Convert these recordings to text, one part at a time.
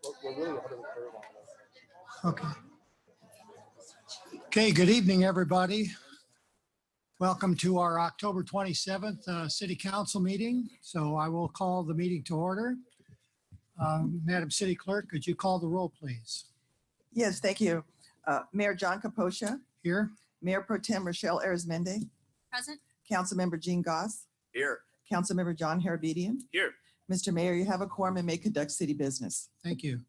we're really ahead of the curve on this. Okay. Okay, good evening, everybody. Welcome to our October 27th City Council meeting. So I will call the meeting to order. Madam City Clerk, could you call the roll, please? Yes, thank you. Mayor John Caposcia, Here. Mayor Pro Tem Rochelle Arizmendi, Present. Councilmember Gene Goss, Here. Councilmember John Harabedian. Here. Mr. Mayor, you have a quorum and may conduct city business. Thank you.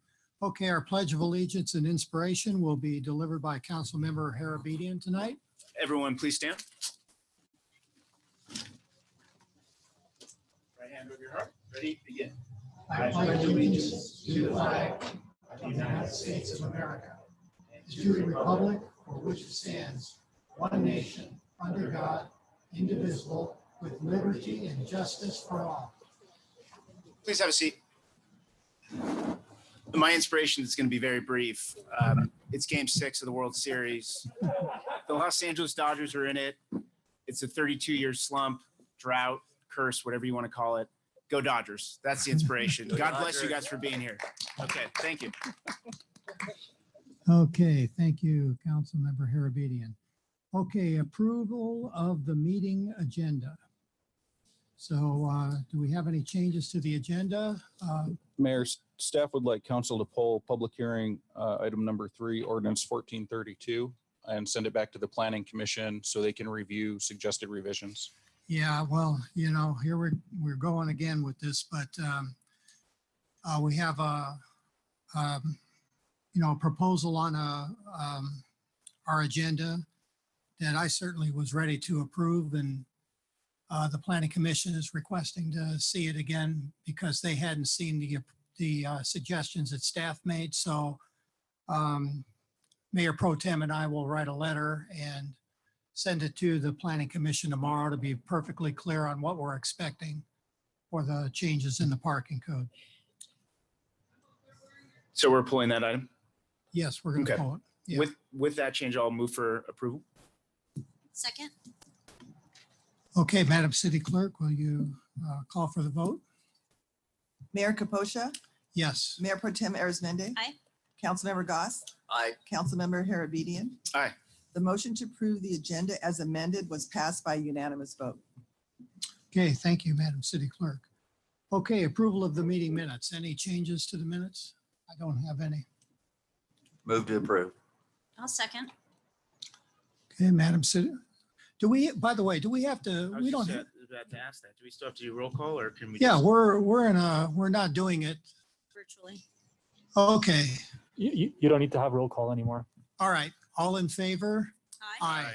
Okay, our Pledge of Allegiance and Inspiration will be delivered by Councilmember Harabedian tonight. Everyone, please stand. Right hand over your heart. Ready? Begin. I pledge allegiance to the flag of the United States of America and to the republic for which it stands, one nation, under God, indivisible, with liberty and justice for all. Please have a seat. My inspiration is going to be very brief. It's Game 6 of the World Series. The Los Angeles Dodgers are in it. It's a 32-year slump, drought, curse, whatever you want to call it. Go Dodgers. That's the inspiration. God bless you guys for being here. Okay, thank you. Okay, thank you, Councilmember Harabedian. Okay, approval of the meeting agenda. So do we have any changes to the agenda? Mayor, staff would like council to pull public hearing item number 3, ordinance 1432, and send it back to the planning commission so they can review suggested revisions. Yeah, well, you know, here we're going again with this, but we have a proposal on our agenda that I certainly was ready to approve, and the planning commission is requesting to see it again because they hadn't seen the suggestions that staff made. So Mayor Pro Tem and I will write a letter and send it to the planning commission tomorrow to be perfectly clear on what we're expecting for the changes in the parking code. So we're pulling that item. Yes, we're going to Okay. pull it. Yeah. With that change, I'll move for approval. Second. Okay, Madam City Clerk, will you call for the vote? Mayor Caposcia, Yes. Mayor Pro Tem Arizmendi. Aye. Councilmember Goss, Aye. Councilmember Harabedian. Aye. The motion to approve the agenda as amended was passed by unanimous vote. Okay, thank you, Madam City Clerk. Okay, approval of the meeting minutes. Any changes to the minutes? I don't have any. Move to approve. I'll second. Okay, Madam City. Do we, by the way, do we have to, we don't, about to ask that. Do we still have to do roll call or can we? yeah, we're not doing it. Virtually. Okay, You don't need to have roll call anymore. all right. All in favor? Aye. Aye.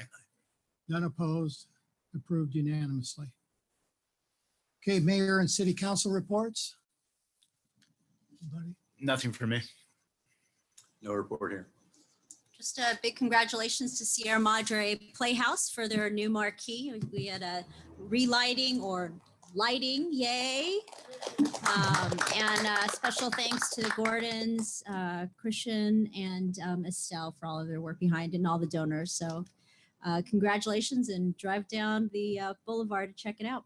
None opposed, approved unanimously. Okay, Mayor and City Council reports. Anybody? Nothing for me. No report here. Just a big congratulations to Sierra Madre Playhouse for their new marquee. We had a relighting or lighting, yay. And special thanks to the Gordons, Christian, and Estelle for all of their work behind and all the donors. So congratulations, and drive down the boulevard to check it out.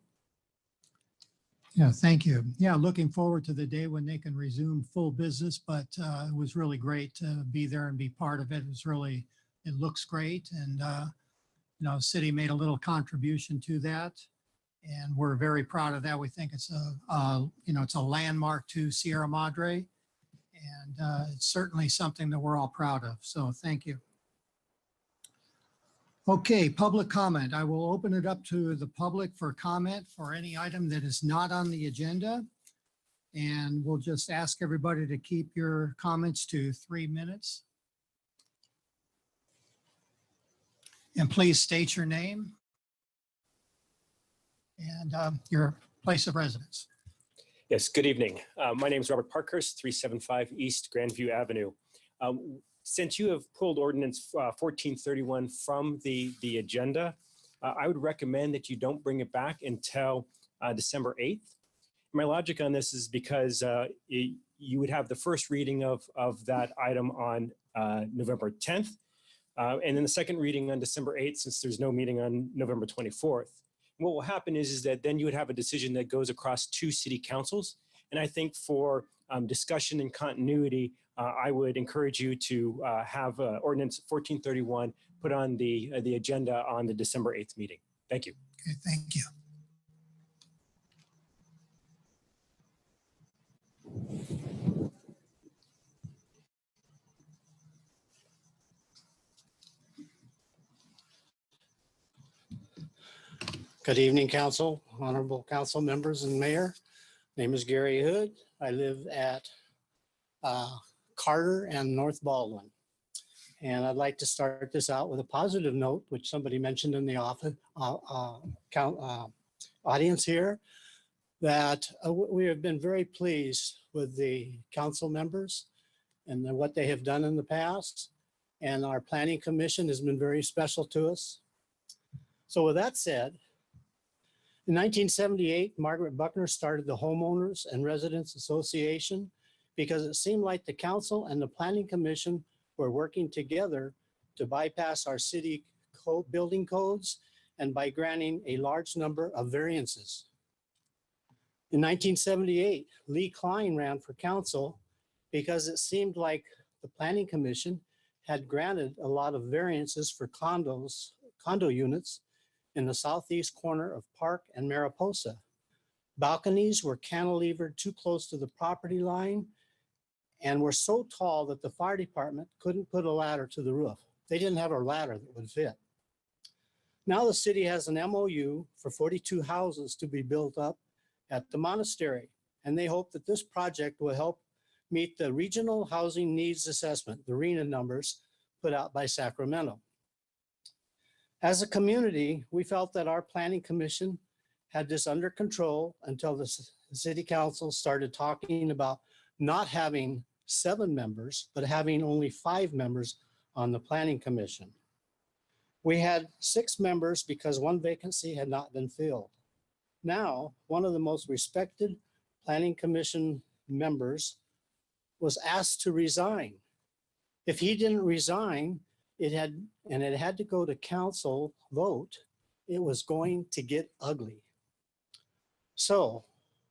Yeah, thank you. Yeah, looking forward to the day when they can resume full business, but it was really great to be there and be part of it. It was really, it looks great. And, city made a little contribution to that. And we're very proud of that. We think it's it's a landmark to Sierra Madre. And it's certainly something that we're all proud of. So thank you. Okay, public comment. I will open it up to the public for comment for any item that is not on the agenda. And we'll just ask everybody to keep your comments to 3 minutes. And please state your name and your place of residence. Yes, good evening. My name is Robert Parkhurst, 375 East Grandview Avenue. Since you have pulled ordinance 1431 from the agenda, I would recommend that you don't bring it back until December 8th. My logic on this is because you would have the first reading of that item on November 10th, and then the second reading on December 8th, since there's no meeting on November 24th. And what will happen is that then you would have a decision that goes across 2 city councils. And I think for discussion and continuity, I would encourage you to have ordinance 1431 put on the agenda on the December 8th meeting. Thank you. Okay, thank you. Good evening, council, honorable council members and mayor. Name is Gary Hood. I live at Carter and North Baldwin. And I'd like to start this out with a positive note, which somebody mentioned in the audience here, that we have been very pleased with the council members and what they have done in the past. And our planning commission has been very special to us. So with that said, in 1978, Margaret Buckner started the Homeowners and Residents Association because it seemed like the council and the planning commission were working together to bypass our city building codes and by granting a large number of variances. In 1978, Lee Klein ran for council because it seemed like the planning commission had granted a lot of variances for condo units in the southeast corner of Park and Mariposa. Balconies were cantilevered too close to the property line and were so tall that the fire department couldn't put a ladder to the roof. They didn't have a ladder that would fit. Now the city has an MOU for 42 houses to be built up at the monastery, and they hope that this project will help meet the Regional Housing Needs Assessment, the RHNA numbers, put out by Sacramento. As a community, we felt that our planning commission had this under control until the city council started talking about not having 7 members, but having only 5 members on the planning commission. We had 6 members because 1 vacancy had not been filled. Now, one of the most respected planning commission members was asked to resign. If he didn't resign, it had to go to council vote, it was going to get ugly. So,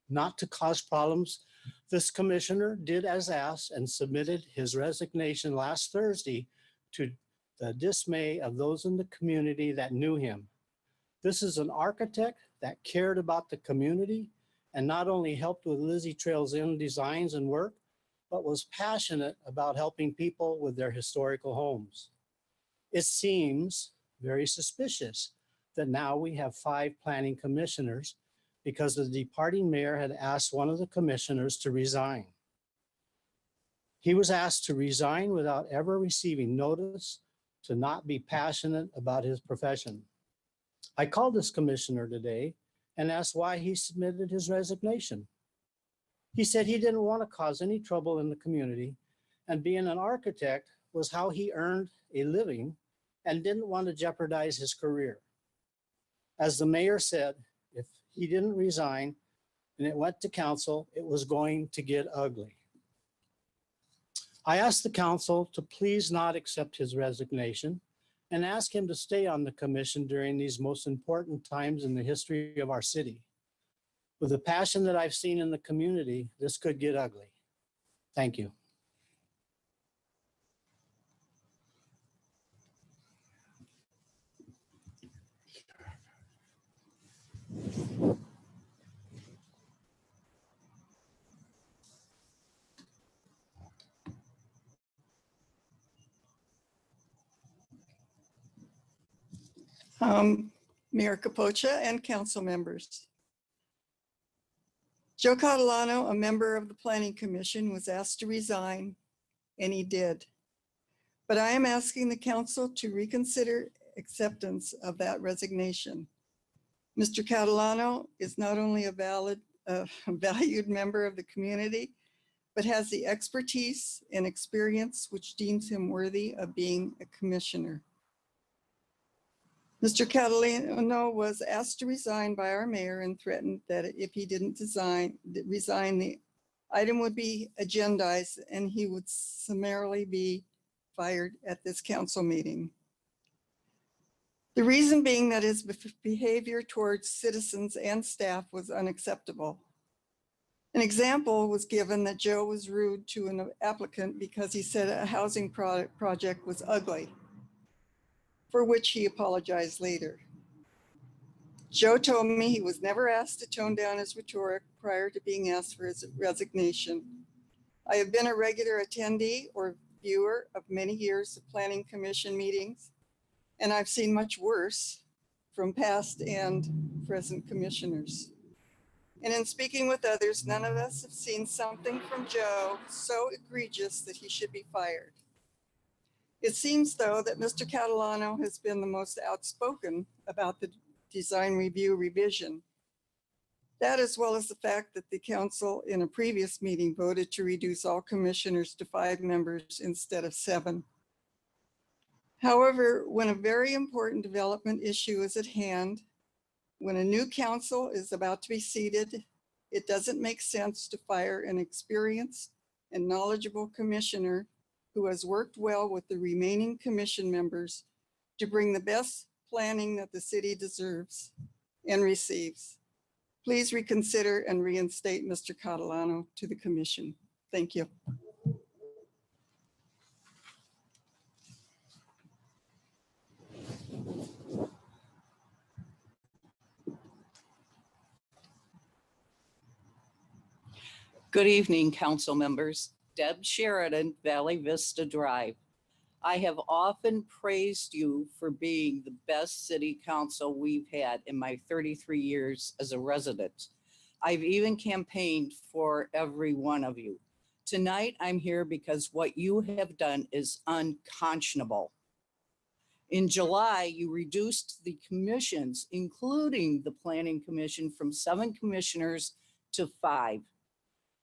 not to cause problems, this commissioner did as asked and submitted his resignation last Thursday to the dismay of those in the community that knew him. This is an architect that cared about the community and not only helped with Lizzie Trails Inn designs and work, but was passionate about helping people with their historical homes. It seems very suspicious that now we have 5 planning commissioners because the departing mayor had asked one of the commissioners to resign. He was asked to resign without ever receiving notice to not be passionate about his profession. I called this commissioner today and asked why he submitted his resignation. He said he didn't want to cause any trouble in the community, and being an architect was how he earned a living and didn't want to jeopardize his career. As the mayor said, if he didn't resign and it went to council, it was going to get ugly. I asked the council to please not accept his resignation and ask him to stay on the commission during these most important times in the history of our city. With the passion that I've seen in the community, this could get ugly. Thank you. Mayor Capocha and council members. Joe Catalano, a member of the Planning Commission, was asked to resign, and he did. But I am asking the council to reconsider acceptance of that resignation. Mr. Catalano is not only a valued member of the community, but has the expertise and experience which deems him worthy of being a commissioner. Mr. Catalano was asked to resign by our mayor and threatened that if he didn't resign, the item would be agendized and he would summarily be fired at this council meeting. The reason being that his behavior towards citizens and staff was unacceptable. An example was given that Joe was rude to an applicant because he said a housing project was ugly, for which he apologized later. Joe told me he was never asked to tone down his rhetoric prior to being asked for his resignation. I have been a regular attendee or viewer of many years of planning commission meetings, and I've seen much worse from past and present commissioners. And in speaking with others, none of us have seen something from Joe so egregious that he should be fired. It seems, though, that Mr. Catalano has been the most outspoken about the design review revision. That, as well as the fact that the council in a previous meeting voted to reduce all commissioners to 5 members instead of 7. However, when a very important development issue is at hand, when a new council is about to be seated, it doesn't make sense to fire an experienced and knowledgeable commissioner who has worked well with the remaining commission members to bring the best planning that the city deserves and receives. Please reconsider and reinstate Mr. Catalano to the commission. Thank you. Good evening, council members. Deb Sheridan, Valley Vista Drive. I have often praised you for being the best city council we've had in my 33 years as a resident. I've even campaigned for every one of you. Tonight, I'm here because what you have done is unconscionable. In July, you reduced the commissions, including the Planning Commission, from 7 commissioners to 5.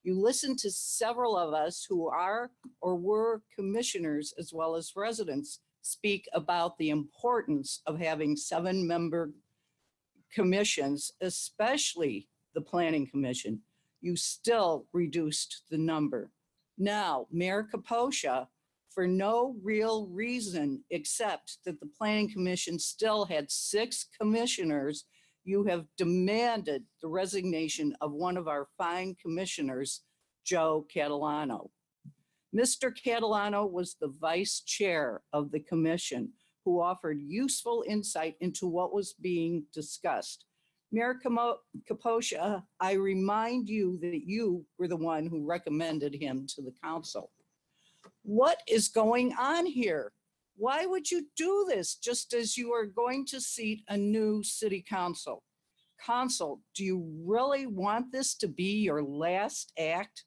You listened to several of us who are or were commissioners as well as residents speak about the importance of having 7-member commissions, especially the Planning Commission. You still reduced the number. Now, Mayor Kaposha, for no real reason except that the Planning Commission still had 6 commissioners, you have demanded the resignation of one of our fine commissioners, Joe Catalano. Mr. Catalano was the vice chair of the commission who offered useful insight into what was being discussed. Mayor Kaposha, I remind you that you were the one who recommended him to the council. What is going on here? Why would you do this just as you are going to seat a new city council? Council, do you really want this to be your last act?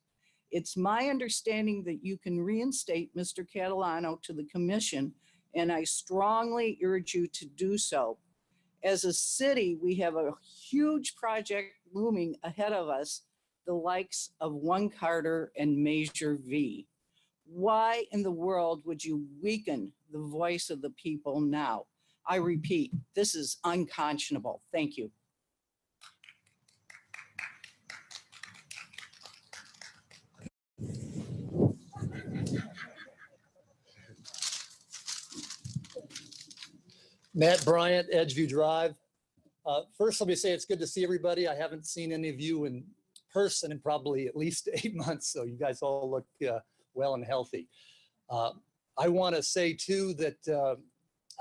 It's my understanding that you can reinstate Mr. Catalano to the commission, and I strongly urge you to do so. As a city, we have a huge project looming ahead of us, the likes of One Carter and Measure V. Why in the world would you weaken the voice of the people now? I repeat, this is unconscionable. Thank you. Matt Bryant, Edgeview Drive. First, let me say it's good to see everybody. I haven't seen any of you in person in probably at least 8 months, so you guys all look well and healthy. I want to say too that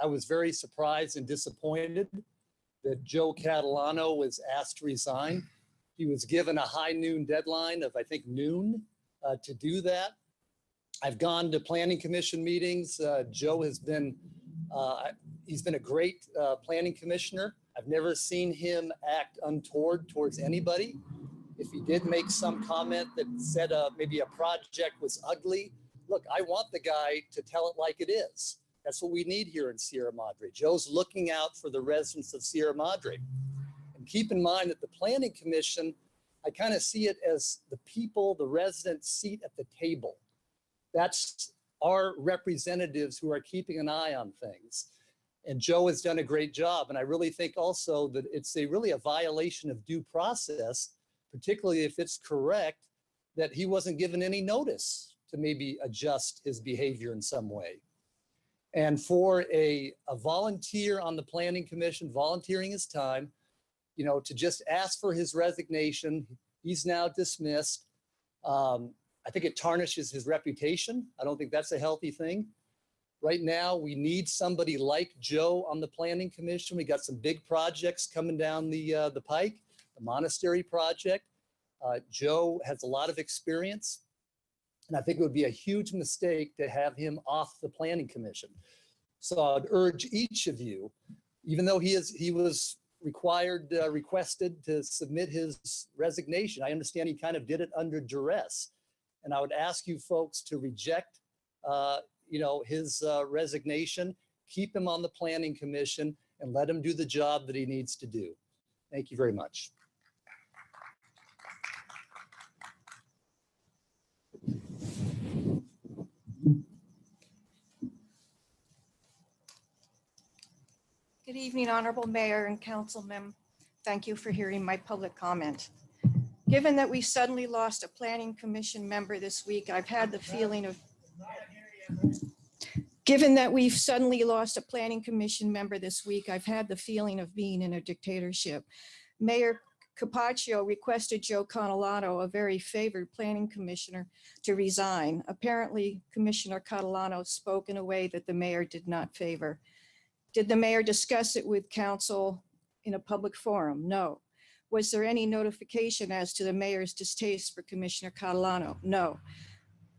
I was very surprised and disappointed that Joe Catalano was asked to resign. He was given a high noon deadline of, I think, noon to do that. I've gone to planning commission meetings. Joe has been, he's been a great planning commissioner. I've never seen him act untoward towards anybody. If he did make some comment that said maybe a project was ugly, look, I want the guy to tell it like it is. That's what we need here in Sierra Madre. Joe's looking out for the residents of Sierra Madre. And keep in mind that the Planning Commission, I kind of see it as the people, the residents' seat at the table. That's our representatives who are keeping an eye on things. And Joe has done a great job. And I really think also that it's really a violation of due process, particularly if it's correct that he wasn't given any notice to maybe adjust his behavior in some way. And for a volunteer on the Planning Commission, volunteering his time, you know, to just ask for his resignation, He's now dismissed. I think it tarnishes his reputation. I don't think that's a healthy thing. Right now, we need somebody like Joe on the planning commission. We got some big projects coming down the pike, the monastery project. Joe has a lot of experience, and I think it would be a huge mistake to have him off the planning commission. So I'd urge each of you, even though he was requested to submit his resignation. I understand he kind of did it under duress. And I would ask you folks to reject, his resignation, keep him on the planning commission, and let him do the job that he needs to do. Thank you very much. Good evening, Honorable Mayor and Councilmen. Thank you for hearing my public comment. Given that we suddenly lost a planning commission member this week, I've had the feeling of being in a dictatorship. Mayor Capaccio requested Joe Catalano, a very favored planning commissioner, to resign. Apparently, Commissioner Catalano spoke in a way that the mayor did not favor. Did the mayor discuss it with council in a public forum? No. Was there any notification as to the mayor's distaste for Commissioner Catalano? No.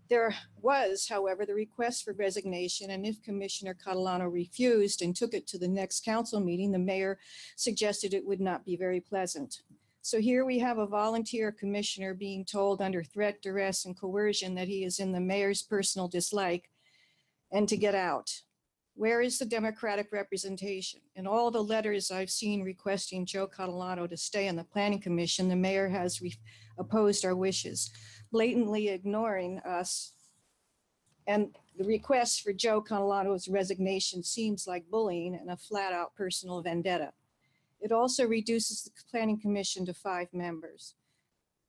There was, however, the request for resignation, and if Commissioner Catalano refused and took it to the next council meeting, the mayor suggested it would not be very pleasant. So here we have a volunteer commissioner being told under threat, duress, and coercion that he is in the mayor's personal dislike and to get out. Where is the Democratic representation? In all the letters I've seen requesting Joe Catalano to stay on the Planning Commission, the mayor has opposed our wishes, blatantly ignoring us. And the request for Joe Catalano's resignation seems like bullying and a flat-out personal vendetta. It also reduces the Planning Commission to 5 members.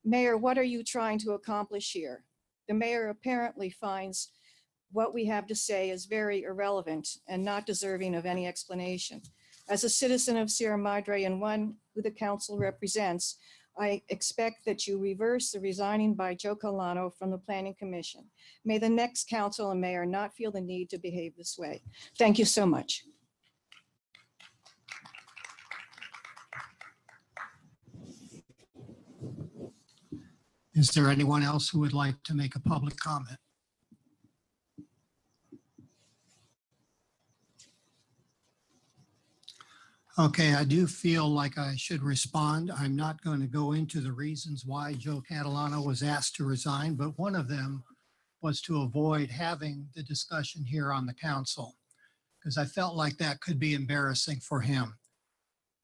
Mayor, what are you trying to accomplish here? The mayor apparently finds what we have to say is very irrelevant and not deserving of any explanation. As a citizen of Sierra Madre and one who the council represents, I expect that you reverse the resigning by Joe Catalano from the Planning Commission. May the next council and mayor not feel the need to behave this way. Thank you so much. Is there anyone else who would like to make a public comment? Okay, I do feel like I should respond. I'm not going to go into the reasons why Joe Catalano was asked to resign, but one of them was to avoid having the discussion here on the council, because I felt like that could be embarrassing for him.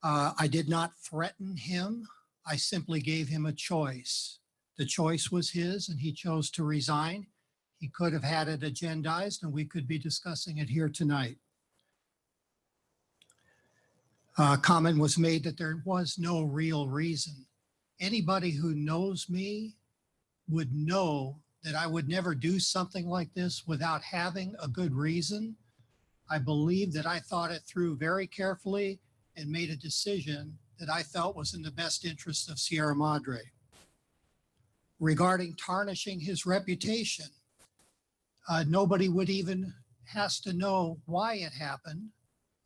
I did not threaten him. I simply gave him a choice. The choice was his, and he chose to resign. He could have had it agendized, and we could be discussing it here tonight. Comment was made that there was no real reason. Anybody who knows me would know that I would never do something like this without having a good reason. I believe that I thought it through very carefully and made a decision that I felt was in the best interest of Sierra Madre. Regarding tarnishing his reputation, nobody would even has to know why it happened.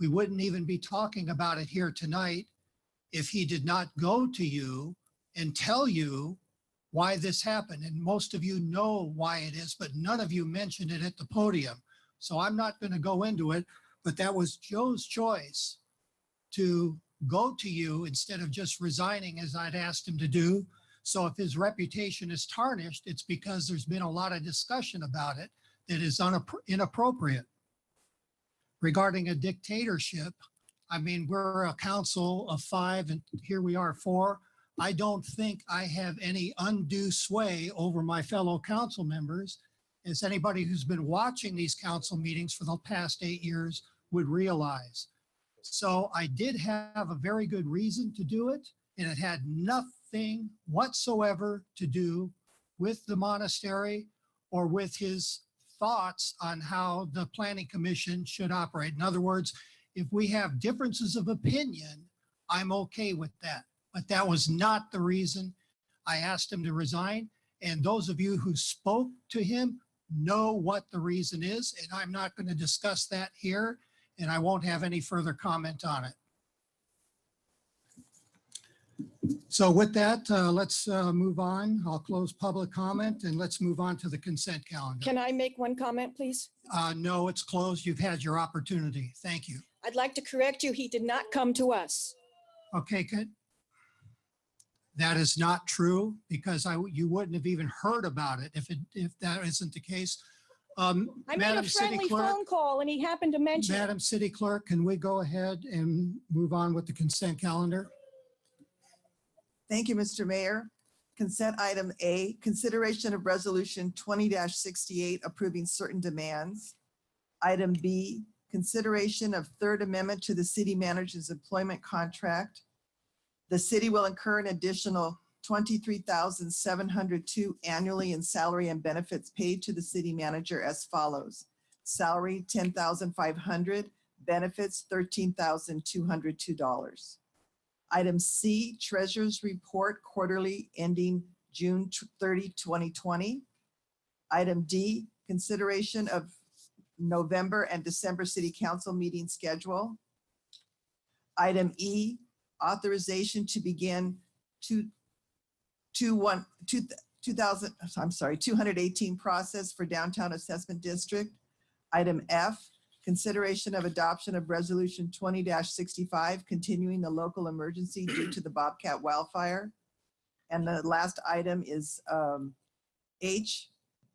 We wouldn't even be talking about it here tonight if he did not go to you and tell you why this happened. And most of you know why it is, but none of you mentioned it at the podium. So I'm not going to go into it, but that was Joe's choice to go to you instead of just resigning as I'd asked him to do. So if his reputation is tarnished, it's because there's been a lot of discussion about it that is inappropriate. Regarding a dictatorship, I mean, we're a council of 5 and here we are 4. I don't think I have any undue sway over my fellow council members, as anybody who's been watching these council meetings for the past 8 years would realize. So I did have a very good reason to do it, and it had nothing whatsoever to do with the monastery or with his thoughts on how the Planning Commission should operate. In other words, if we have differences of opinion, I'm okay with that. But that was not the reason. I asked him to resign. And those of you who spoke to him know what the reason is, and I'm not going to discuss that here, and I won't have any further comment on it. So with that, let's move on. I'll close public comment and let's move on to the consent calendar. Can I make one comment, please? No, it's closed. You've had your opportunity. Thank you. I'd like to correct you. He did not come to us. Okay, good. That is not true because you wouldn't have even heard about it if that isn't the case. I made a Madam City friendly Clerk, phone call and he happened to mention it. Madam City Clerk, can we go ahead and move on with the consent calendar? Thank you, Mr. Mayor. Consent item A, consideration of resolution 20-68 approving certain demands. Item B, consideration of third amendment to the city manager's employment contract. The city will incur an additional $23,702 annually in salary and benefits paid to the city manager as follows. Salary $10,500, benefits $13,202. Item C, Treasurer's Report quarterly ending June 30, 2020. Item D, consideration of November and December City Council meeting schedule. Item E, authorization to begin 218 process for Downtown Assessment District. Item F, consideration of adoption of resolution 20-65, continuing the local emergency due to the Bobcat wildfire. And the last item is H,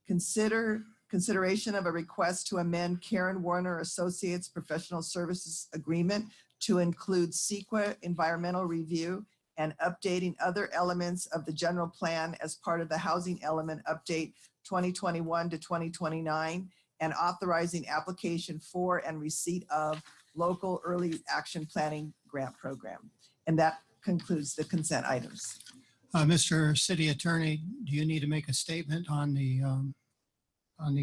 consideration of a request to amend Karen Warner Associates Professional Services Agreement to include CEQA environmental review and updating other elements of the general plan as part of the housing element update 2021 to 2029 and authorizing application for and receipt of local early action planning grant program. And that concludes the consent items. Mr. City Attorney, do you need to make a statement on the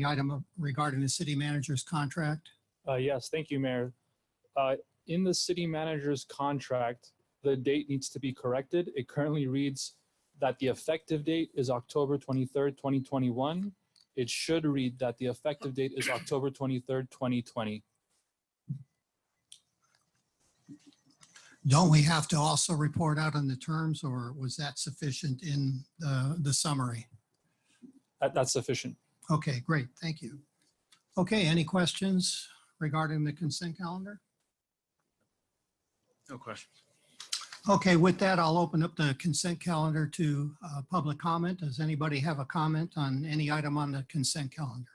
item regarding the city manager's contract? Yes, thank you, Mayor. In the city manager's contract, the date needs to be corrected. It currently reads that the effective date is October 23rd, 2021. It should read that the effective date is October 23rd, 2020. Don't we have to also report out on the terms, or was that sufficient in the summary? That's sufficient. Okay, great. Thank you. Okay, any questions regarding the consent calendar? No questions. Okay, with that, I'll open up the consent calendar to public comment. Does anybody have a comment on any item on the consent calendar?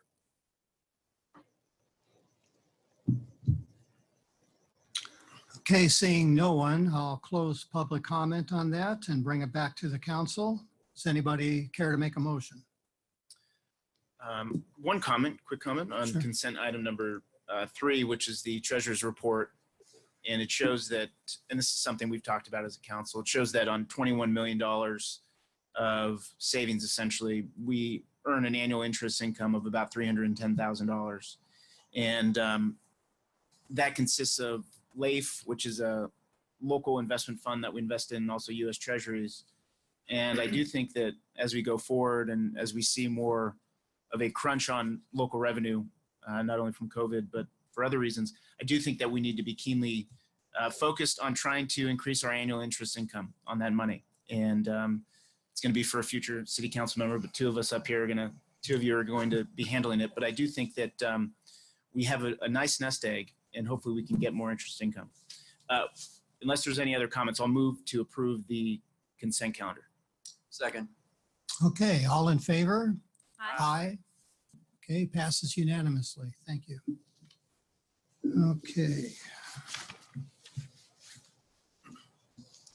Okay, seeing no one, I'll close public comment on that and bring it back to the council. Does anybody care to make a motion? Quick comment on Sure. consent item number 3, which is the treasurer's report. And it shows that, and this is something we've talked about as a council, it shows that on $21 million of savings, essentially, we earn an annual interest income of about $310,000. And that consists of LAIF, which is a local investment fund that we invest in, and also U.S. Treasuries. And I do think that as we go forward and as we see more of a crunch on local revenue, not only from COVID, but for other reasons, I do think that we need to be keenly focused on trying to increase our annual interest income on that money. And it's going to be for a future city council member, but two of you are going to be handling it. But I do think that we have a nice nest egg, and hopefully we can get more interest income. Unless there's any other comments, I'll move to approve the consent calendar. Second. Okay, all in favor? Aye. Okay, passes unanimously. Thank you. Okay.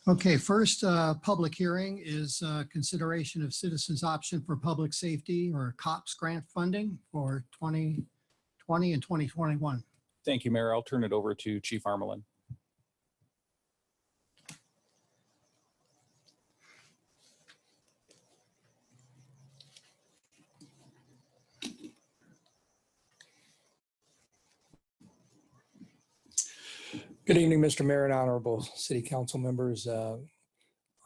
Okay, first public hearing is consideration of citizens option for public safety or COPS grant funding for 2020 and 2021. Thank you, Mayor. I'll turn it over to Chief Armelin. Good evening, Mr. Mayor and honorable city council members.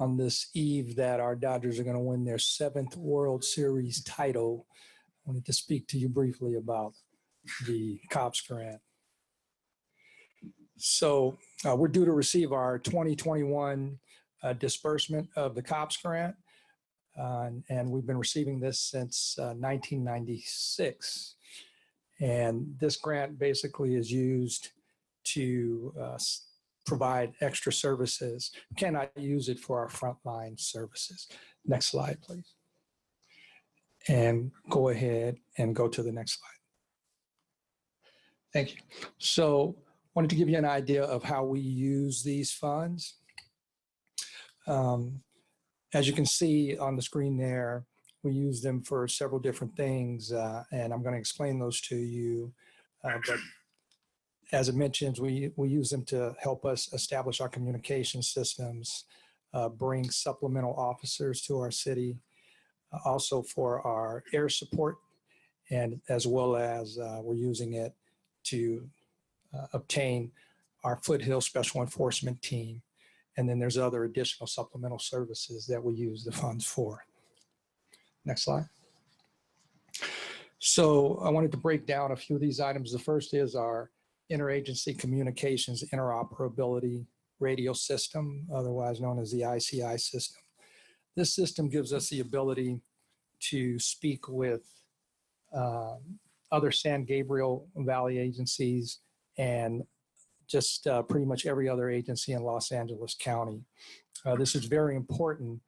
on this eve that our Dodgers are going to win their 7th World Series title, I wanted to speak to you briefly about the COPS grant. So we're due to receive our 2021 disbursement of the COPS grant. And we've been receiving this since 1996. And this grant basically is used to provide extra services. We cannot use it for our frontline services. Next slide, please. And go ahead and go to the next slide. Thank you. So wanted to give you an idea of how we use these funds. As you can see on the screen there, we use them for several different things, and I'm going to explain those to you. But as it mentions, we use them to help us establish our communication systems, bring supplemental officers to our city, also for our air support, and as well as we're using it to obtain our Foothill Special Enforcement Team. And then there's other additional supplemental services that we use the funds for. Next slide. So I wanted to break down a few of these items. The first is our Interagency Communications Interoperability Radio System, otherwise known as the ICI system. This system gives us the ability to speak with other San Gabriel Valley agencies and just pretty much every other agency in Los Angeles County. This is very important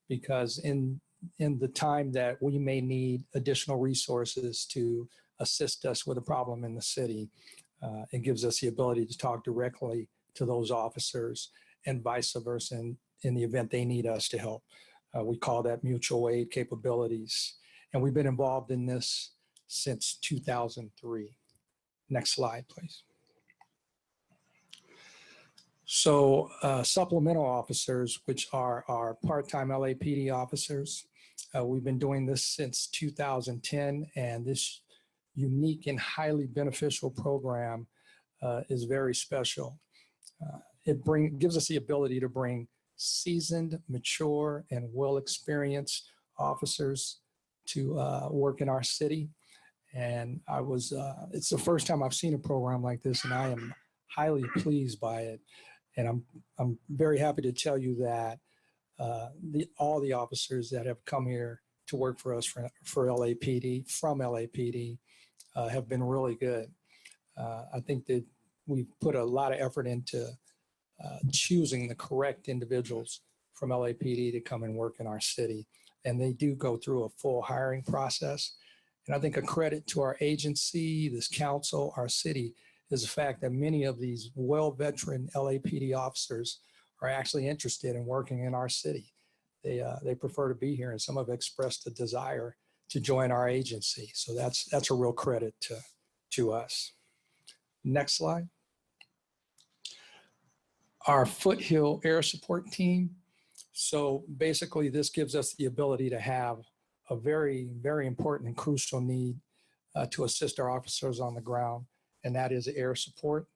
because in the time that we may need additional resources to assist us with a problem in the city, it gives us the ability to talk directly to those officers and vice versa in the event they need us to help. We call that mutual aid capabilities. And we've been involved in this since 2003. Next slide, please. So supplemental officers, which are our part-time LAPD officers, we've been doing this since 2010, and this unique and highly beneficial program is very special. It gives us the ability to bring seasoned, mature, and well-experienced officers to work in our city. And it's the first time I've seen a program like this, and I am highly pleased by it. And I'm very happy to tell you that all the officers that have come here to work for us for LAPD, from LAPD, have been really good. I think that we've put a lot of effort into choosing the correct individuals from LAPD to come and work in our city. And they do go through a full hiring process. And I think a credit to our agency, this council, our city, is the fact that many of these well-veteran LAPD officers are actually interested in working in our city. They prefer to be here, and some have expressed a desire to join our agency. So that's a real credit to us. Next slide. Our Foothill Air Support Team. So basically, this gives us the ability to have a very, very important and crucial need to assist our officers on the ground, and that is air support.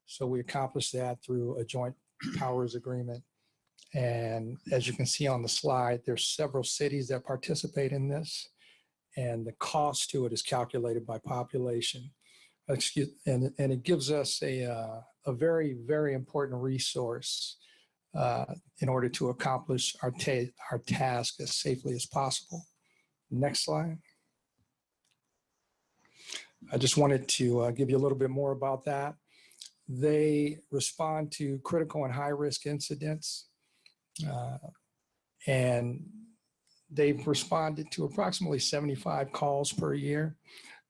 So we accomplish that through a joint powers agreement. And as you can see on the slide, there's several cities that participate in this, and the cost to it is calculated by population. And it gives us a very, very important resource in order to accomplish our task as safely as possible. Next slide. I just wanted to give you a little bit more about that. They respond to critical and high-risk incidents, and they've responded to approximately 75 calls per year.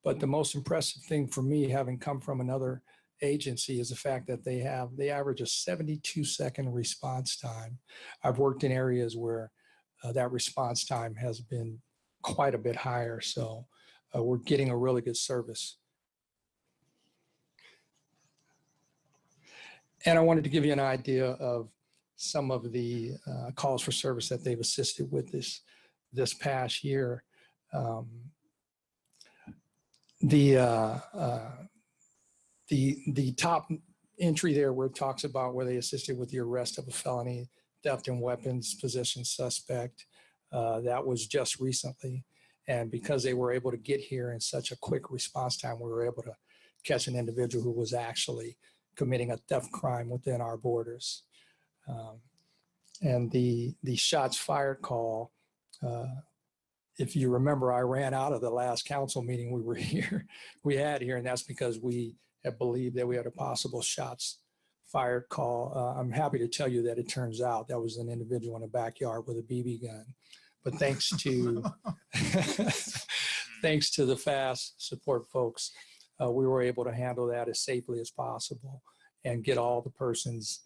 But the most impressive thing for me, having come from another agency, is the fact that they average a 72-second response time. I've worked in areas where that response time has been quite a bit higher. So we're getting a really good service. And I wanted to give you an idea of some of the calls for service that they've assisted with this past year. The top entry there where it talks about where they assisted with the arrest of a felony theft and weapons possession suspect. That was just recently. And because they were able to get here in such a quick response time, we were able to catch an individual who was actually committing a theft crime within our borders. And the shots fired call, if you remember, I ran out of the last council meeting we had here, and that's because we had believed that we had a possible shots fired call. I'm happy to tell you that it turns out that was an individual in a backyard with a BB gun. But thanks to thanks to the fast support folks, we were able to handle that as safely as possible and get all the persons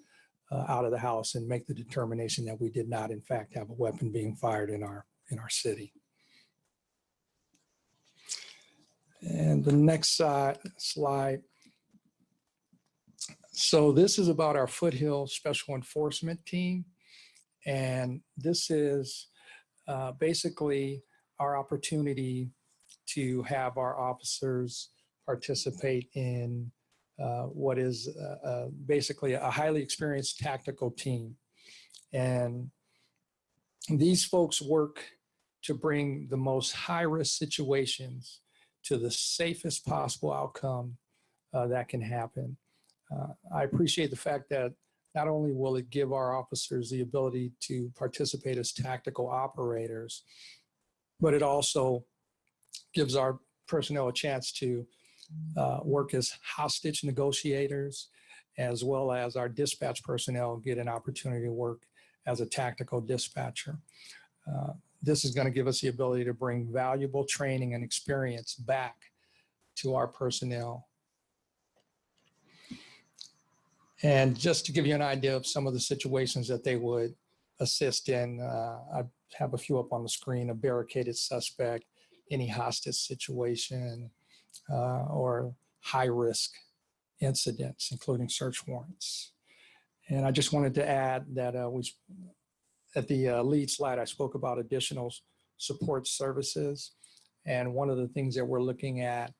out of the house and make the determination that we did not, in fact, have a weapon being fired in our city. And the next slide. So this is about our Foothill Special Enforcement Team. And this is basically our opportunity to have our officers participate in what is basically a highly experienced tactical team. And these folks work to bring the most high-risk situations to the safest possible outcome that can happen. I appreciate the fact that not only will it give our officers the ability to participate as tactical operators, but it also gives our personnel a chance to work as hostage negotiators, as well as our dispatch personnel get an opportunity to work as a tactical dispatcher. This is going to give us the ability to bring valuable training and experience back to our personnel. And just to give you an idea of some of the situations that they would assist in, I have a few up on the screen: a barricaded suspect, any hostage situation, or high-risk incidents, including search warrants. And I just wanted to add that at the lead slide, I spoke about additional support services. And one of the things that we're looking at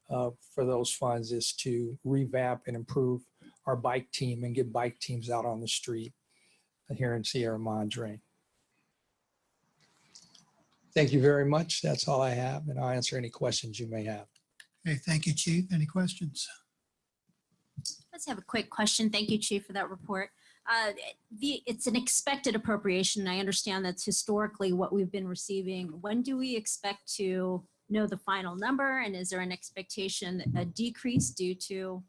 for those funds is to revamp and improve our bike team and get bike teams out on the street here in Sierra Madre. Thank you very much. That's all I have, and I'll answer any questions you may have. Okay, thank you, Chief. Any questions? Let's have a quick question. Thank you, Chief, for that report. It's an expected appropriation. I understand that's historically what we've been receiving. When do we expect to know the final number? And is there an expectation, a decrease due to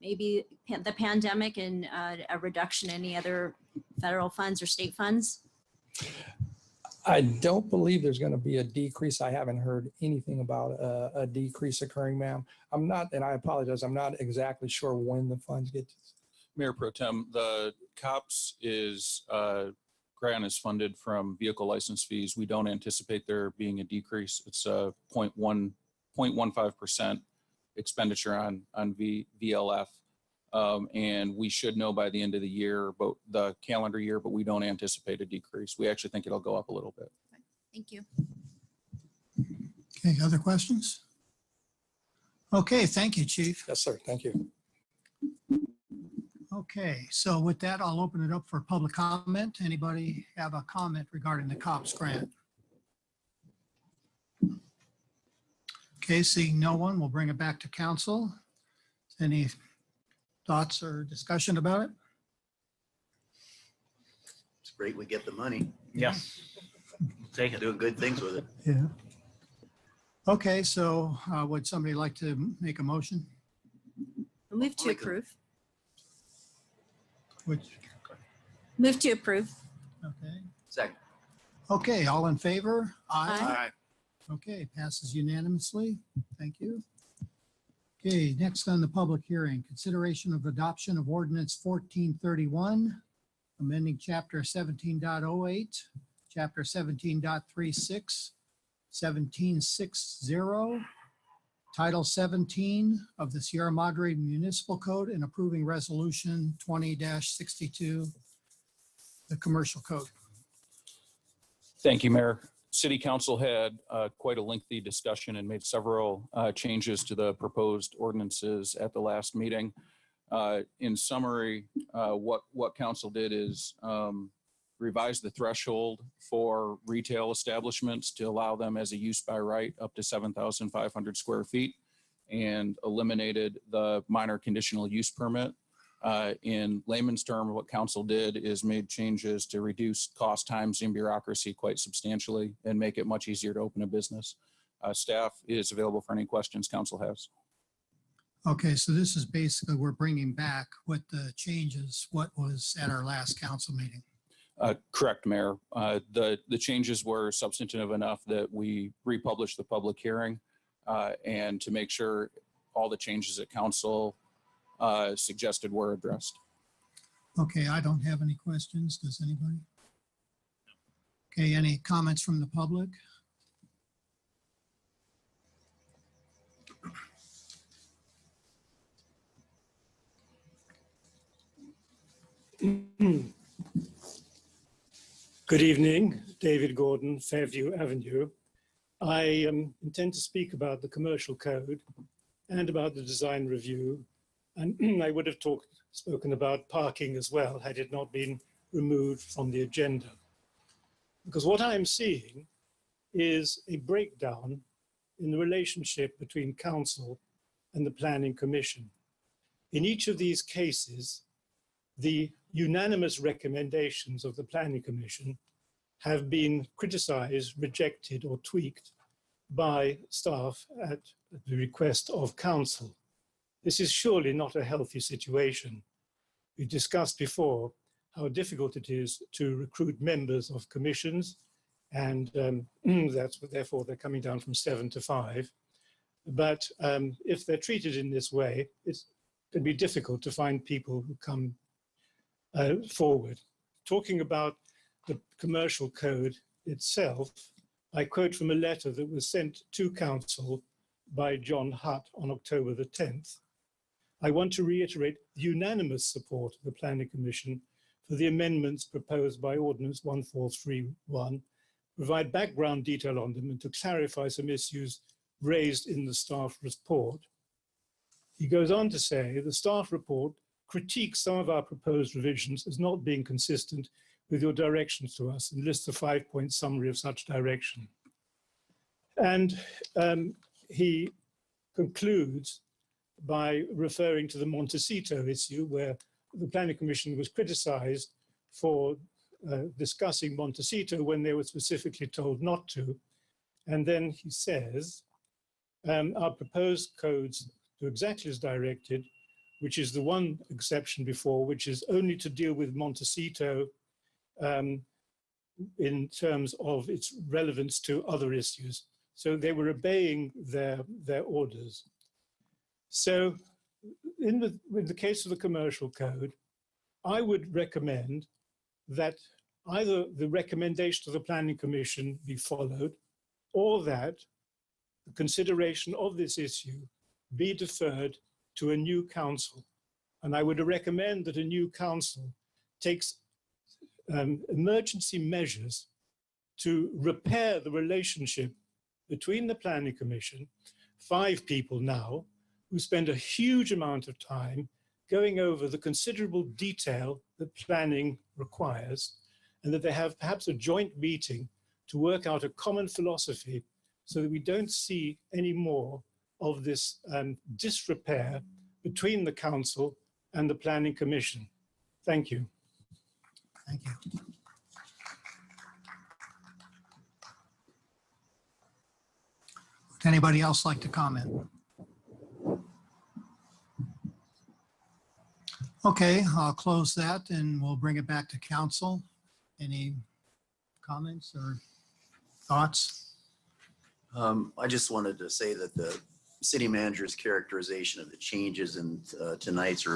maybe the pandemic and a reduction in any other federal funds or state funds? I don't believe there's going to be a decrease. I haven't heard anything about a decrease occurring, ma'am. I'm not, and I apologize, I'm not exactly sure when the funds get. Mayor Pro Tem, the COPS grant is funded from vehicle license fees. We don't anticipate there being a decrease. It's a 0.15% expenditure on VLF. And we should know by the end of the year, about the calendar year, but we don't anticipate a decrease. We actually think it'll go up a little bit. Thank you. Okay, other questions? Okay, thank you, Chief. Yes, sir. Thank you. Okay, so with that, I'll open it up for public comment. Anybody have a comment regarding the COPS grant? Okay, seeing no one, we'll bring it back to council. Any thoughts or discussion about it? It's great we get the money. Yeah. Take it. Doing good things with it. Yeah. Okay, so would somebody like to make a motion? Move to approve. Which, Move to approve. okay. Second. Okay, all in favor? Aye. Okay, passes unanimously. Thank you. Okay, next on the public hearing, consideration of adoption of ordinance 1431, amending chapter 17.08, chapter 17.36, 1760, Title 17 of the Sierra Madre Municipal Code, and approving resolution 20-62, the commercial code. Thank you, Mayor. City Council had quite a lengthy discussion and made several changes to the proposed ordinances at the last meeting. In summary, what Council did is revised the threshold for retail establishments to allow them as a use by right up to 7,500 square feet, and eliminated the minor conditional use permit. In layman's term, what council did is made changes to reduce cost, times, and bureaucracy quite substantially and make it much easier to open a business. Staff is available for any questions council has. Okay, so this is basically, we're bringing back what the changes, what was at our last council meeting. Correct, Mayor. The changes were substantive enough that we republished the public hearing and to make sure all the changes that council suggested were addressed. Okay, I don't have any questions. Does anybody? Okay, any comments from the public? Good evening, David Gordon, Fairview Avenue. I intend to speak about the commercial code and about the design review. And I would have spoken about parking as well had it not been removed from the agenda. Because what I'm seeing is a breakdown in the relationship between council and the planning commission. In each of these cases, the unanimous recommendations of the planning commission have been criticized, rejected, or tweaked by staff at the request of council. This is surely not a healthy situation. We discussed before how difficult it is to recruit members of commissions, and therefore they're coming down from 7 to 5. But if they're treated in this way, it can be difficult to find people who come forward. Talking about the commercial code itself, I quote from a letter that was sent to council by John Hutt on October the 10th. I want to reiterate the unanimous support of the Planning Commission for the amendments proposed by Ordinance 1431, provide background detail on them, and to clarify some issues raised in the staff report. He goes on to say the staff report critiques some of our proposed revisions as not being consistent with your directions to us and lists a 5-point summary of such direction. And he concludes by referring to the Montecito issue, where the Planning Commission was criticized for discussing Montecito when they were specifically told not to. And then he says, our proposed codes do exactly as directed, which is the one exception before, which is only to deal with Montecito in terms of its relevance to other issues. So they were obeying their orders. So with the case of the commercial code, I would recommend that either the recommendation of the Planning Commission be followed, or that the consideration of this issue be deferred to a new council. And I would recommend that a new council takes emergency measures to repair the relationship between the Planning Commission, 5 people now, who spend a huge amount of time going over the considerable detail that planning requires, and that they have perhaps a joint meeting to work out a common philosophy so that we don't see any more of this disrepair between the council and the Planning Commission. Thank you. Thank you. Would anybody else like to comment? Okay, I'll close that and we'll bring it back to council. Any comments or thoughts? I just wanted to say that the city manager's characterization of the changes in tonight's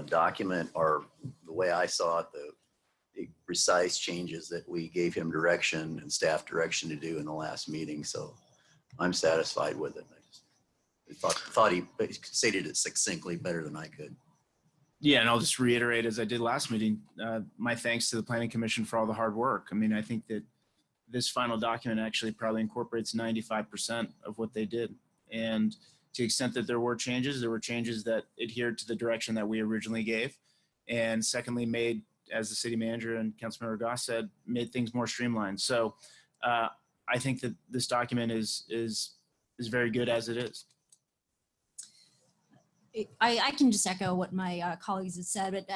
document are, the way I saw it, the precise changes that we gave him direction and staff direction to do in the last meeting. So I'm satisfied with it. I thought he stated it succinctly better than I could. Yeah, and I'll just reiterate, as I did last meeting, my thanks to the Planning Commission for all the hard work. I mean, I think that this final document actually probably incorporates 95% of what they did. And to the extent that there were changes that adhered to the direction that we originally gave. And secondly, made as the city manager and Councilmember Goss said, made things more streamlined. So I think that this document is very good as it is. I can just echo what my colleagues have said, but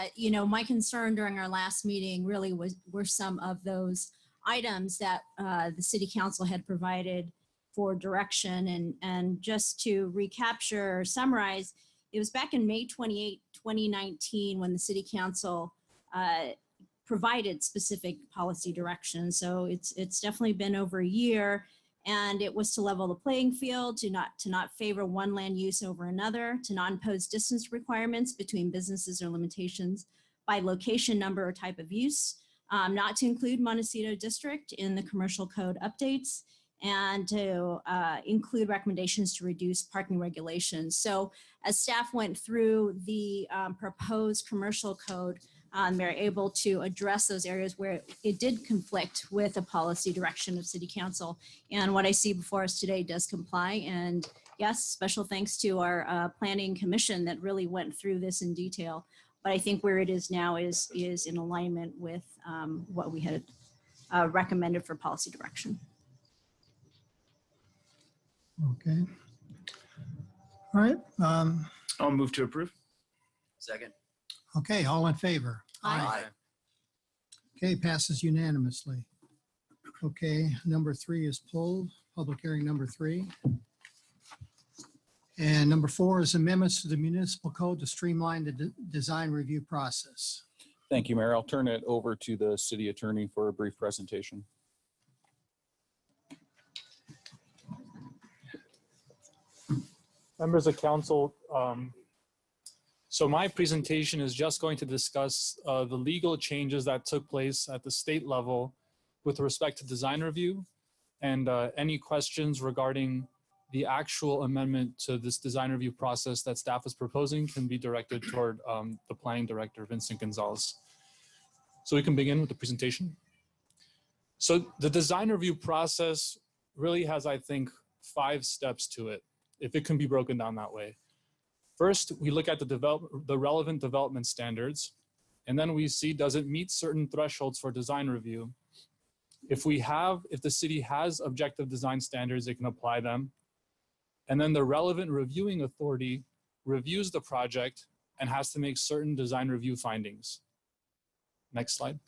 my concern during our last meeting really were some of those items that the city council had provided for direction. And just to recapture or summarize, it was back in May 28, 2019, when the city council provided specific policy direction. So it's definitely been over a year. And it was to level the playing field, to not favor one land use over another, to not impose distance requirements between businesses or limitations by location, number, or type of use, not to include Montecito District in the commercial code updates, and to include recommendations to reduce parking regulations. So as staff went through the proposed commercial code, they're able to address those areas where it did conflict with a policy direction of city council. And what I see before us today does comply. And yes, special thanks to our planning commission that really went through this in detail. But I think where it is now is in alignment with what we had recommended for policy direction. Okay. All right. I'll move to approve. Second. Okay, all in favor? Aye. Okay, passes unanimously. Okay, number 3 is pulled, public hearing number 3. And number 4 is amendments to the municipal code to streamline the design review process. Thank you, Mayor. I'll turn it over to the city attorney for a brief presentation. Members of council, so my presentation is just going to discuss the legal changes that took place at the state level with respect to design review, and any questions regarding the actual amendment to this design review process that staff is proposing can be directed toward the planning director, Vincent Gonzalez. So we can begin with the presentation. So the design review process really has, I think, 5 steps to it, if it can be broken down that way. First, we look at the relevant development standards, and then we see, does it meet certain thresholds for design review? If the city has objective design standards, it can apply them. And then the relevant reviewing authority reviews the project and has to make certain design review findings. Next slide.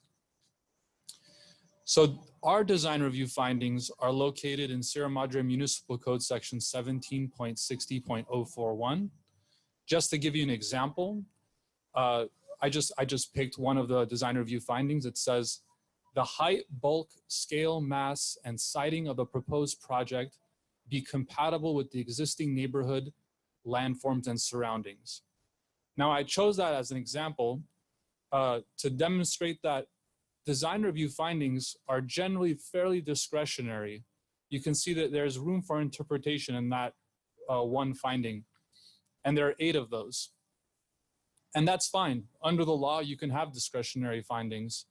So our design review findings are located in Sierra Madre Municipal Code section 17.60.041. Just to give you an example, I just picked one of the design review findings. It says, the height, bulk, scale, mass, and siding of the proposed project be compatible with the existing neighborhood, landforms, and surroundings. Now, I chose that as an example to demonstrate that design review findings are generally fairly discretionary. You can see that there's room for interpretation in that one finding. And there are 8 of those. And that's fine. Under the law, you can have discretionary findings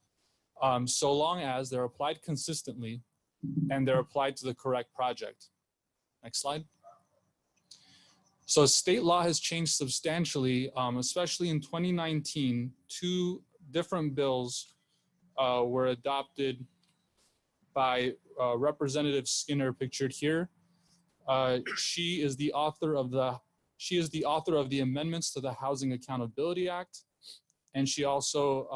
so long as they're applied consistently and they're applied to the correct project. Next slide. So state law has changed substantially, especially in 2019. 2 different bills were adopted by Representative Skinner, pictured here. She is the author of the amendments to the Housing Accountability Act, and she also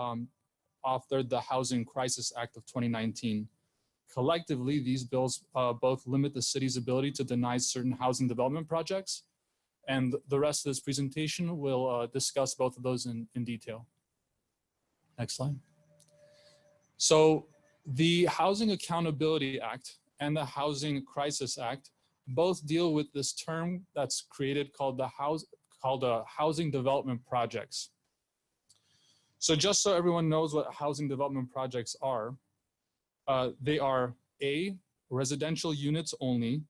authored the Housing Crisis Act of 2019. Collectively, these bills both limit the city's ability to deny certain housing development projects, and the rest of this presentation will discuss both of those in detail. Next slide. So the Housing Accountability Act and the Housing Crisis Act both deal with this term that's created called housing development projects. So just so everyone knows what housing development projects are, they are A, residential units only,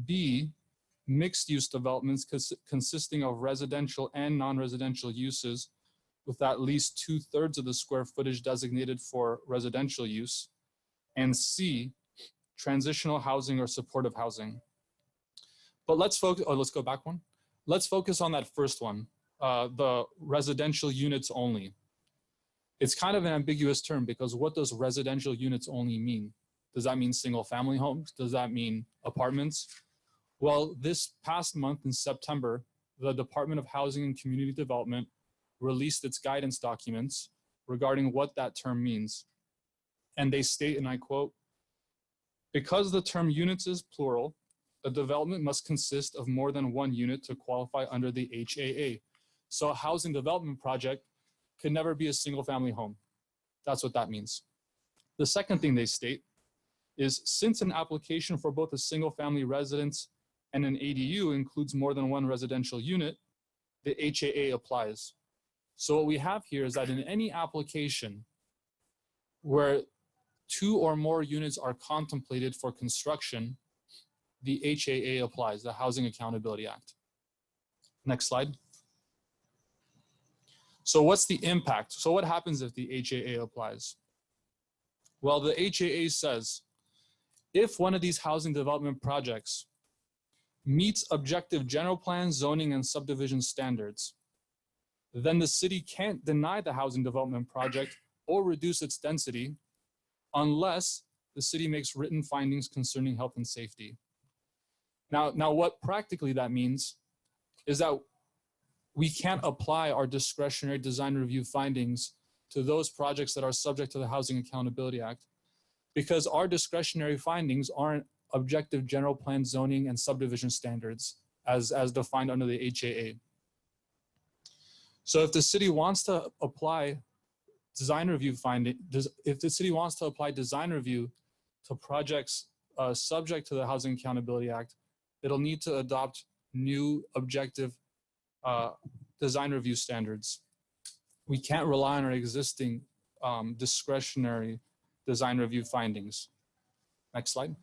B, mixed use developments consisting of residential and non-residential uses with at least 2/3 of the square footage designated for residential use, and C, transitional housing or supportive housing. But let's focus, let's go back one. Let's focus on that first one, the residential units only. It's kind of an ambiguous term because what does residential units only mean? Does that mean single family homes? Does that mean apartments? Well, this past month in September, the Department of Housing and Community Development released its guidance documents regarding what that term means. And they state, and I quote, "Because the term units is plural, a development must consist of more than one unit to qualify under the HAA. So a housing development project could never be a single family home." That's what that means. The second thing they state is, since an application for both a single family residence and an ADU includes more than one residential unit, the HAA applies. So what we have here is that in any application where 2 or more units are contemplated for construction, the HAA applies, the Housing Accountability Act. Next slide. So what's the impact? So what happens if the HAA applies? Well, the HAA says, if one of these housing development projects meets objective general plan, zoning, and subdivision standards, then the city can't deny the housing development project or reduce its density unless the city makes written findings concerning health and safety. Now what practically that means is that we can't apply our discretionary design review findings to those projects that are subject to the Housing Accountability Act, because our discretionary findings aren't objective general plan, zoning, and subdivision standards as defined under the HAA. So if the city wants to apply design review if the city wants to apply design review to projects subject to the Housing Accountability Act, it'll need to adopt new objective design review standards. We can't rely on our existing discretionary design review findings. Next slide.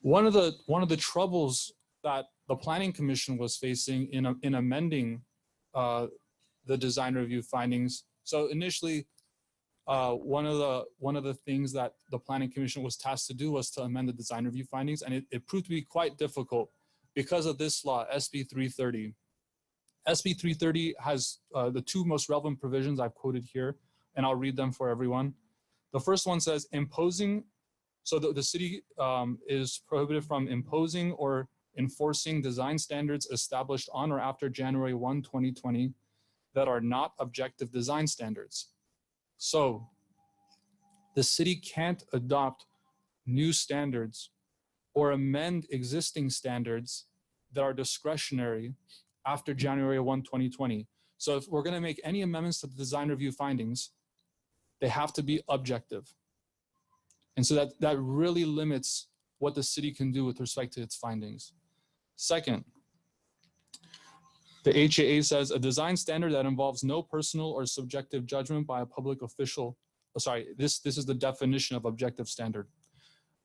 One of the troubles that the Planning Commission was facing in amending the design review findings. So initially, one of the things that the Planning Commission was tasked to do was to amend the design review findings, and it proved to be quite difficult because of this law, SB 330. SB 330 has the 2 most relevant provisions I've quoted here, and I'll read them for everyone. The first one says imposing, so the city is prohibited from imposing or enforcing design standards established on or after January 1, 2020 that are not objective design standards. So the city can't adopt new standards or amend existing standards that are discretionary after January 1, 2020. So if we're going to make any amendments to the design review findings, they have to be objective. And so that really limits what the city can do with respect to its findings. Second, the HAA says a design standard that involves no personal or subjective judgment by a public official. This is the definition of objective standard.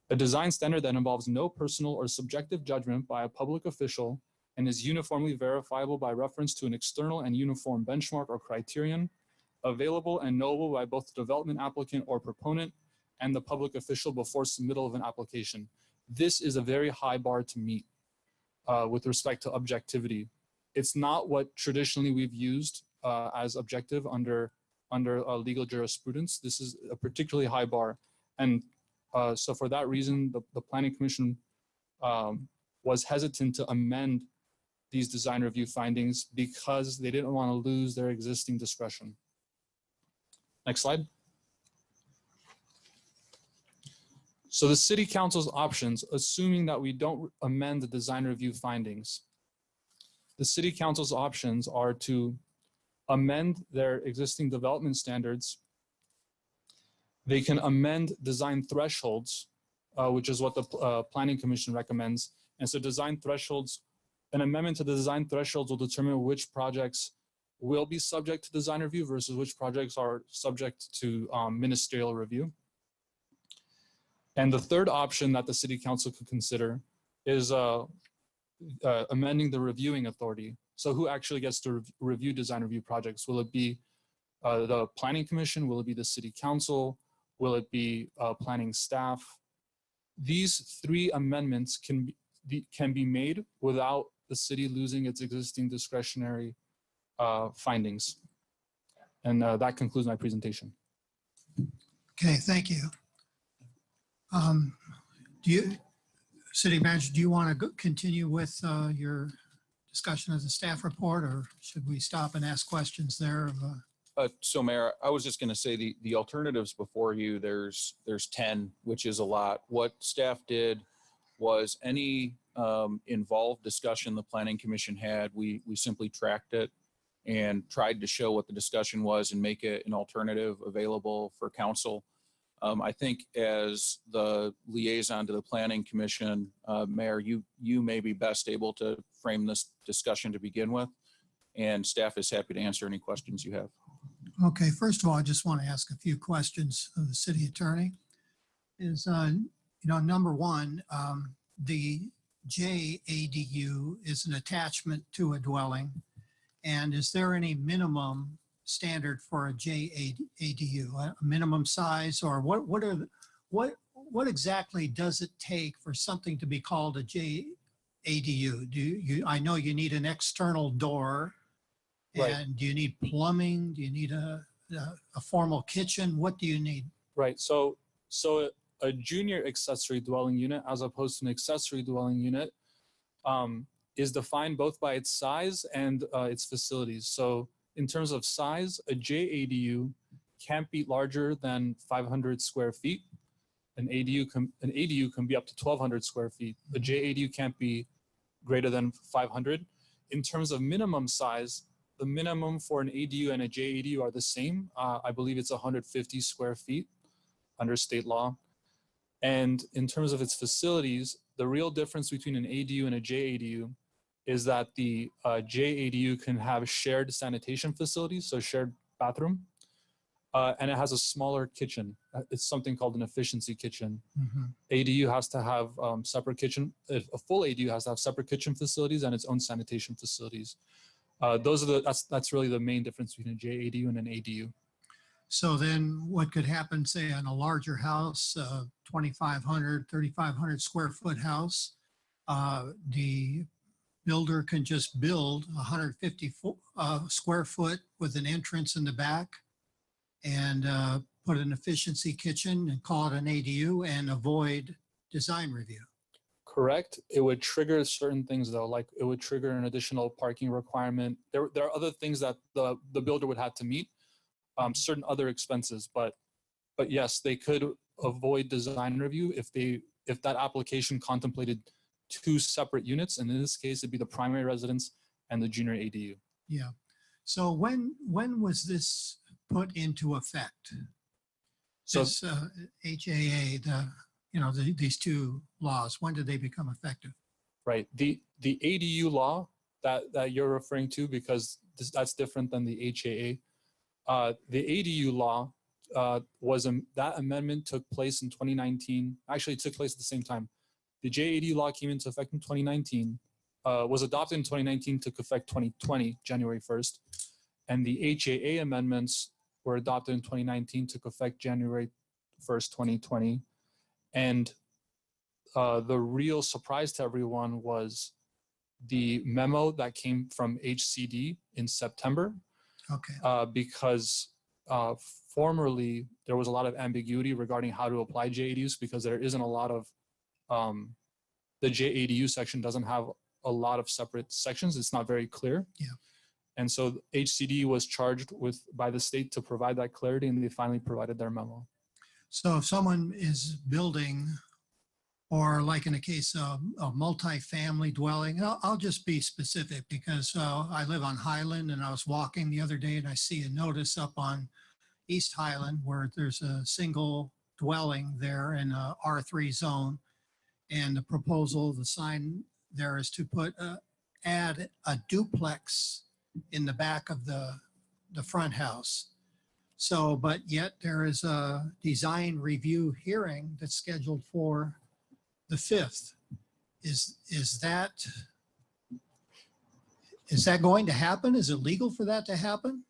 A design standard that involves no personal or subjective judgment by a public official and is uniformly verifiable by reference to an external and uniform benchmark or criterion, available and knowable by both the development applicant or proponent and the public official before submittal of an application. This is a very high bar to meet with respect to objectivity. It's not what traditionally we've used as objective under legal jurisprudence. This is a particularly high bar. And so for that reason, the Planning Commission was hesitant to amend these design review findings because they didn't want to lose their existing discretion. Next slide. So the City Council's options, assuming that we don't amend the design review findings, the City Council's options are to amend their existing development standards. They can amend design thresholds, which is what the Planning Commission recommends. And so design thresholds, an amendment to the design thresholds will determine which projects will be subject to design review versus which projects are subject to ministerial review. And the third option that the City Council could consider is amending the reviewing authority. So who actually gets to review design review projects? Will it be the Planning Commission? Will it be the City Council? Will it be planning staff? These 3 amendments can be made without the city losing its existing discretionary findings. And that concludes my presentation. Okay, thank you. Do you, City Manager, do you want to continue with your discussion of the staff report, or should we stop and ask questions there? So Mayor, I was just going to say the alternatives before you, there's 10, which is a lot. What staff did was any involved discussion the Planning Commission had, we simply tracked it and tried to show what the discussion was and make it an alternative available for council. I think as the liaison to the Planning Commission, Mayor, you may be best able to frame this discussion to begin with, and staff is happy to answer any questions you have. Okay, first of all, I just want to ask a few questions of the city attorney. Is, number one, the JADU is an attachment to a dwelling. And is there any minimum standard for a JADU, a minimum size, or what exactly does it take for something to be called a JADU? I know you need an external door. Right. And do you need plumbing? Do you need a formal kitchen? What do you need? Right. So a junior accessory dwelling unit, as opposed to an accessory dwelling unit, is defined both by its size and its facilities. So in terms of size, a JADU can't be larger than 500 square feet. An ADU can be up to 1,200 square feet. A JADU can't be greater than 500. In terms of minimum size, the minimum for an ADU and a JADU are the same. I believe it's 150 square feet under state law. And in terms of its facilities, the real difference between an ADU and a JADU is that the JADU can have shared sanitation facilities, so shared bathroom, and it has a smaller kitchen. It's something called an efficiency kitchen. ADU has to have separate kitchen. A full ADU has to have separate kitchen facilities and its own sanitation facilities. That's really the main difference between a JADU and an ADU. So then what could happen, say, on a larger house, 2,500, 3,500 square foot house, the builder can just build 150 square foot with an entrance in the back and put an efficiency kitchen and call it an ADU and avoid design review. Correct. It would trigger certain things though, like it would trigger an additional parking requirement. There are other things that the builder would have to meet, certain other expenses, but yes, they could avoid design review if that application contemplated two separate units, and in this case, it'd be the primary residence and the junior ADU. Yeah. So when was this put into effect? So this HAA, these two laws, when did they become effective? right, the ADU law that you're referring to, because that's different than the HAA. The ADU law that amendment took place in 2019. Actually, it took place at the same time. The JAD law came into effect in 2019, was adopted in 2019, took effect 2020, January 1st. And the HAA amendments were adopted in 2019, took effect January 1st, 2020. And the real surprise to everyone was the memo that came from HCD in September. Okay. Because formerly there was a lot of ambiguity regarding how to apply JADUs, because there isn't a lot of the JADU section doesn't have a lot of separate sections. It's not very clear. Yeah. And so HCD was charged by the state to provide that clarity, and they finally provided their memo. So if someone is building, or like in the case of a multi-family dwelling, I'll just be specific because I live on Highland, and I was walking the other day and I see a notice up on East Highland where there's a single dwelling there in a R3 zone. And the proposal, the sign there is to add a duplex in the back of the front house. So, but yet there is a design review hearing that's scheduled for the 5th. Is that going to happen? Is it legal for that to happen?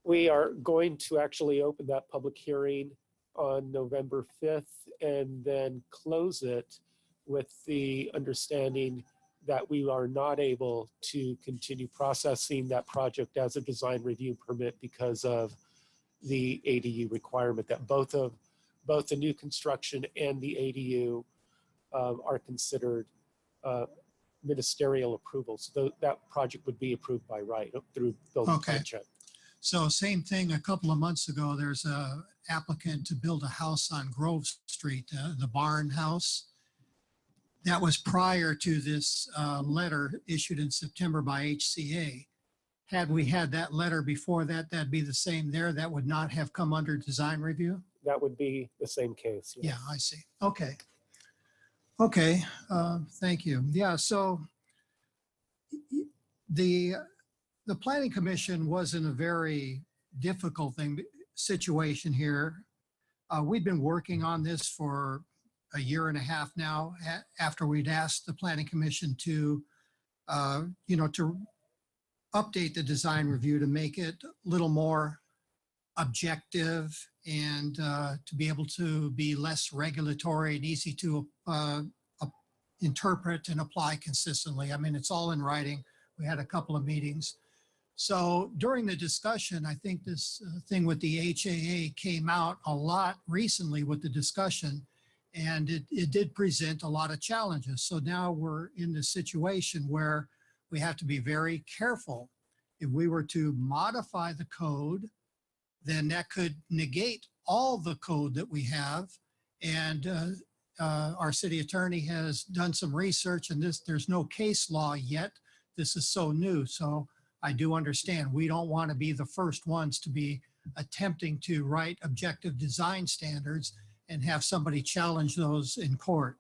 We are going to actually open that public hearing on November 5th and then close it with the understanding that we are not able to continue processing that project as a design review permit because of the ADU requirement, that both the new construction and the ADU are considered ministerial approvals. That project would be approved by right through building Okay. plan check. So same thing, a couple of months ago, there's a applicant to build a house on Grove Street, the barn house. That was prior to this letter issued in September by HCA. Had we had that letter before that, that'd be the same there. That would not have come under design review? That would be the same case. Yeah, I see. Okay. Okay, thank you. Yeah, so the Planning Commission was in a very difficult situation here. We've been working on this for a year and a half now, after we'd asked the Planning Commission to, to update the design review to make it a little more objective and to be able to be less regulatory and easy to interpret and apply consistently. I mean, it's all in writing. We had a couple of meetings. So during the discussion, I think this thing with the HAA came out a lot recently with the discussion, and it did present a lot of challenges. So now we're in the situation where we have to be very careful. If we were to modify the code, then that could negate all the code that we have. And our city attorney has done some research, and there's no case law yet. This is so new. So I do understand we don't want to be the first ones to be attempting to write objective design standards and have somebody challenge those in court.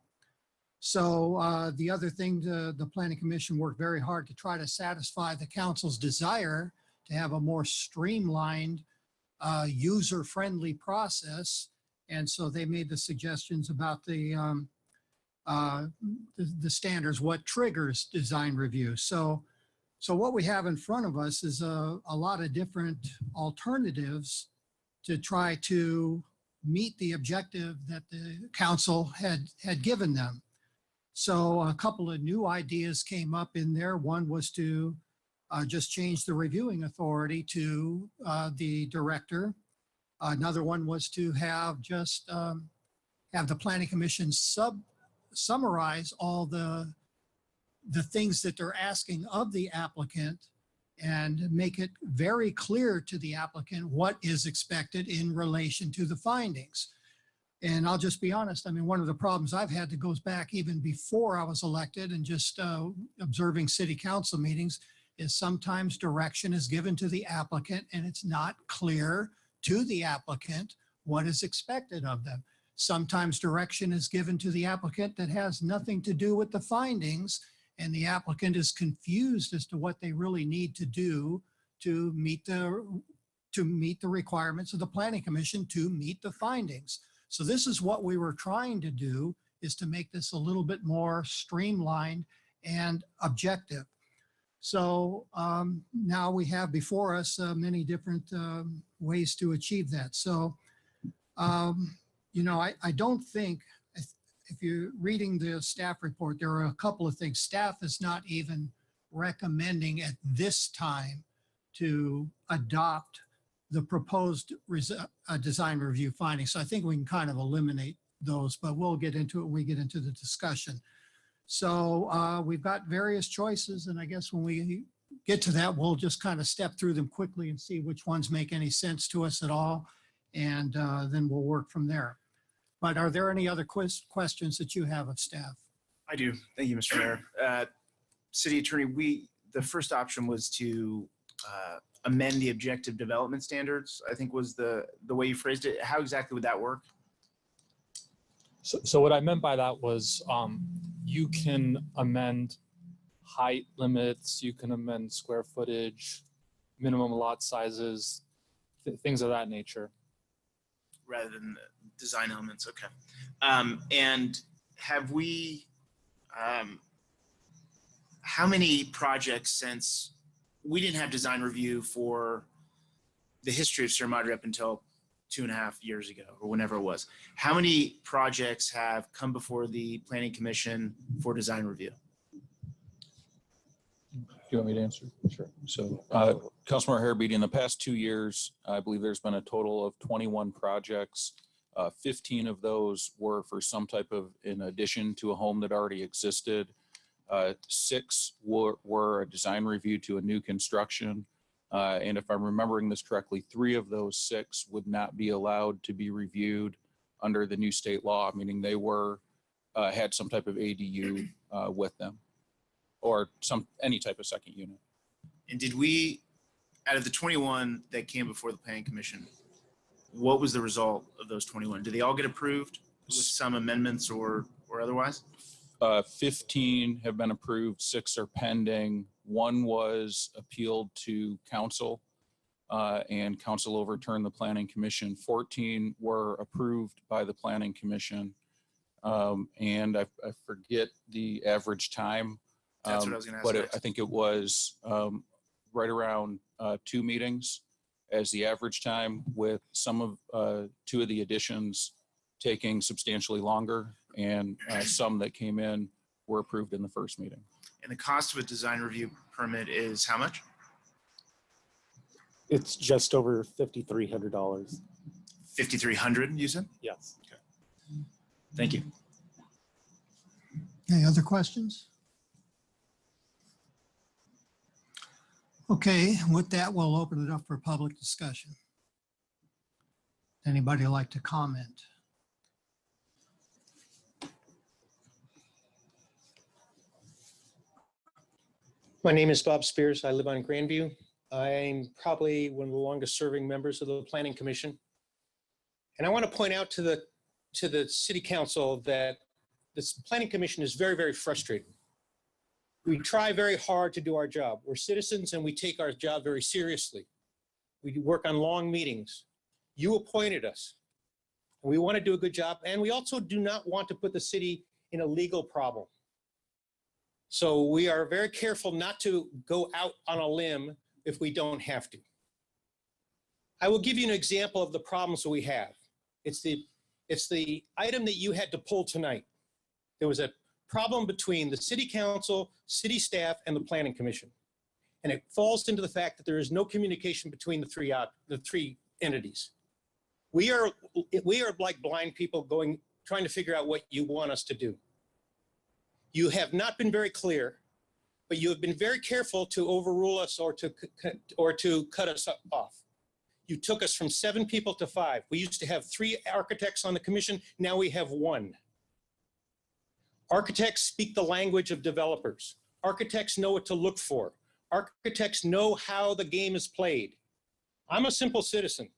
So the other thing, the Planning Commission worked very hard to try to satisfy the council's desire to have a more streamlined, user-friendly process. And so they made the suggestions about the standards, what triggers design review. So what we have in front of us is a lot of different alternatives to try to meet the objective that the council had given them. So a couple of new ideas came up in there. One was to just change the reviewing authority to the director. Another one was to have just have the Planning Commission summarize all the things that they're asking of the applicant and make it very clear to the applicant what is expected in relation to the findings. And I'll just be honest, I mean, one of the problems I've had that goes back even before I was elected and just observing city council meetings is sometimes direction is given to the applicant and it's not clear to the applicant what is expected of them. Sometimes direction is given to the applicant that has nothing to do with the findings, and the applicant is confused as to what they really need to do to meet the requirements of the Planning Commission to meet the findings. So this is what we were trying to do, is to make this a little bit more streamlined and objective. So now we have before us many different ways to achieve that. So, I don't think, if you're reading the staff report, there are a couple of things. Staff is not even recommending at this time to adopt the proposed design review findings. So I think we can kind of eliminate those, but we'll get into it when we get into the discussion. So we've got various choices, and I guess when we get to that, we'll just kind of step through them quickly and see which ones make any sense to us at all, and then we'll work from there. But are there any other questions that you have of staff? I do. Thank you, Mr. Mayor. City Attorney, the first option was to amend the objective development standards, I think was the way you phrased it. How exactly would that work? So what I meant by that was you can amend height limits, you can amend square footage, minimum lot sizes, things of that nature. Rather than the design elements, okay. And have we, how many projects, since we didn't have design review for the history of Sierra Madre up until 2.5 years ago or whenever it was, how many projects have come before the Planning Commission for design review? you want me to answer? Sure. So, Councilmember Harebeady, in the past 2 years, I believe there's been a total of 21 projects. 15 of those were for some type of, in addition to a home that already existed. 6 were a design review to a new construction. And if I'm remembering this correctly, 3 of those 6 would not be allowed to be reviewed under the new state law, meaning they were, had some type of ADU with them, or any type of second unit. And did we, out of the 21 that came before the Planning Commission, what was the result of those 21? Did they all get approved with some amendments or otherwise? 15 have been approved, 6 are pending. 1 was appealed to council, and council overturned the Planning Commission. 14 were approved by the Planning Commission. And I forget the average time. That's what I was going to ask. But next. I think it was right around 2 meetings as the average time, with some of 2 of the additions taking substantially longer, and some that came in were approved in the first meeting. And the cost of a design review permit is how much? It's just over $5,300. $5,300, you said? Yes. Thank you. Any other questions? Okay, with that, we'll open it up for public discussion. Anybody like to comment? My name is Bob Spears. I live on Grandview. I'm probably one of the longest serving members of the Planning Commission. And I want to point out to the City Council that this Planning Commission is very, very frustrating. We try very hard to do our job. We're citizens and we take our job very seriously. We work on long meetings. You appointed us. We want to do a good job, and we also do not want to put the city in a legal problem. So we are very careful not to go out on a limb if we don't have to. I will give you an example of the problems that we have. It's the item that you had to pull tonight. There was a problem between the City Council, city staff, and the Planning Commission. And it falls into the fact that there is no communication between the three entities. We are like blind people trying to figure out what you want us to do. You have not been very clear, but you have been very careful to overrule us or to cut us off. You took us from 7 people to 5. We used to have 3 architects on the commission. Now we have 1. Architects speak the language of developers. Architects know what to look for. Architects know how the game is played. I'm a simple citizen.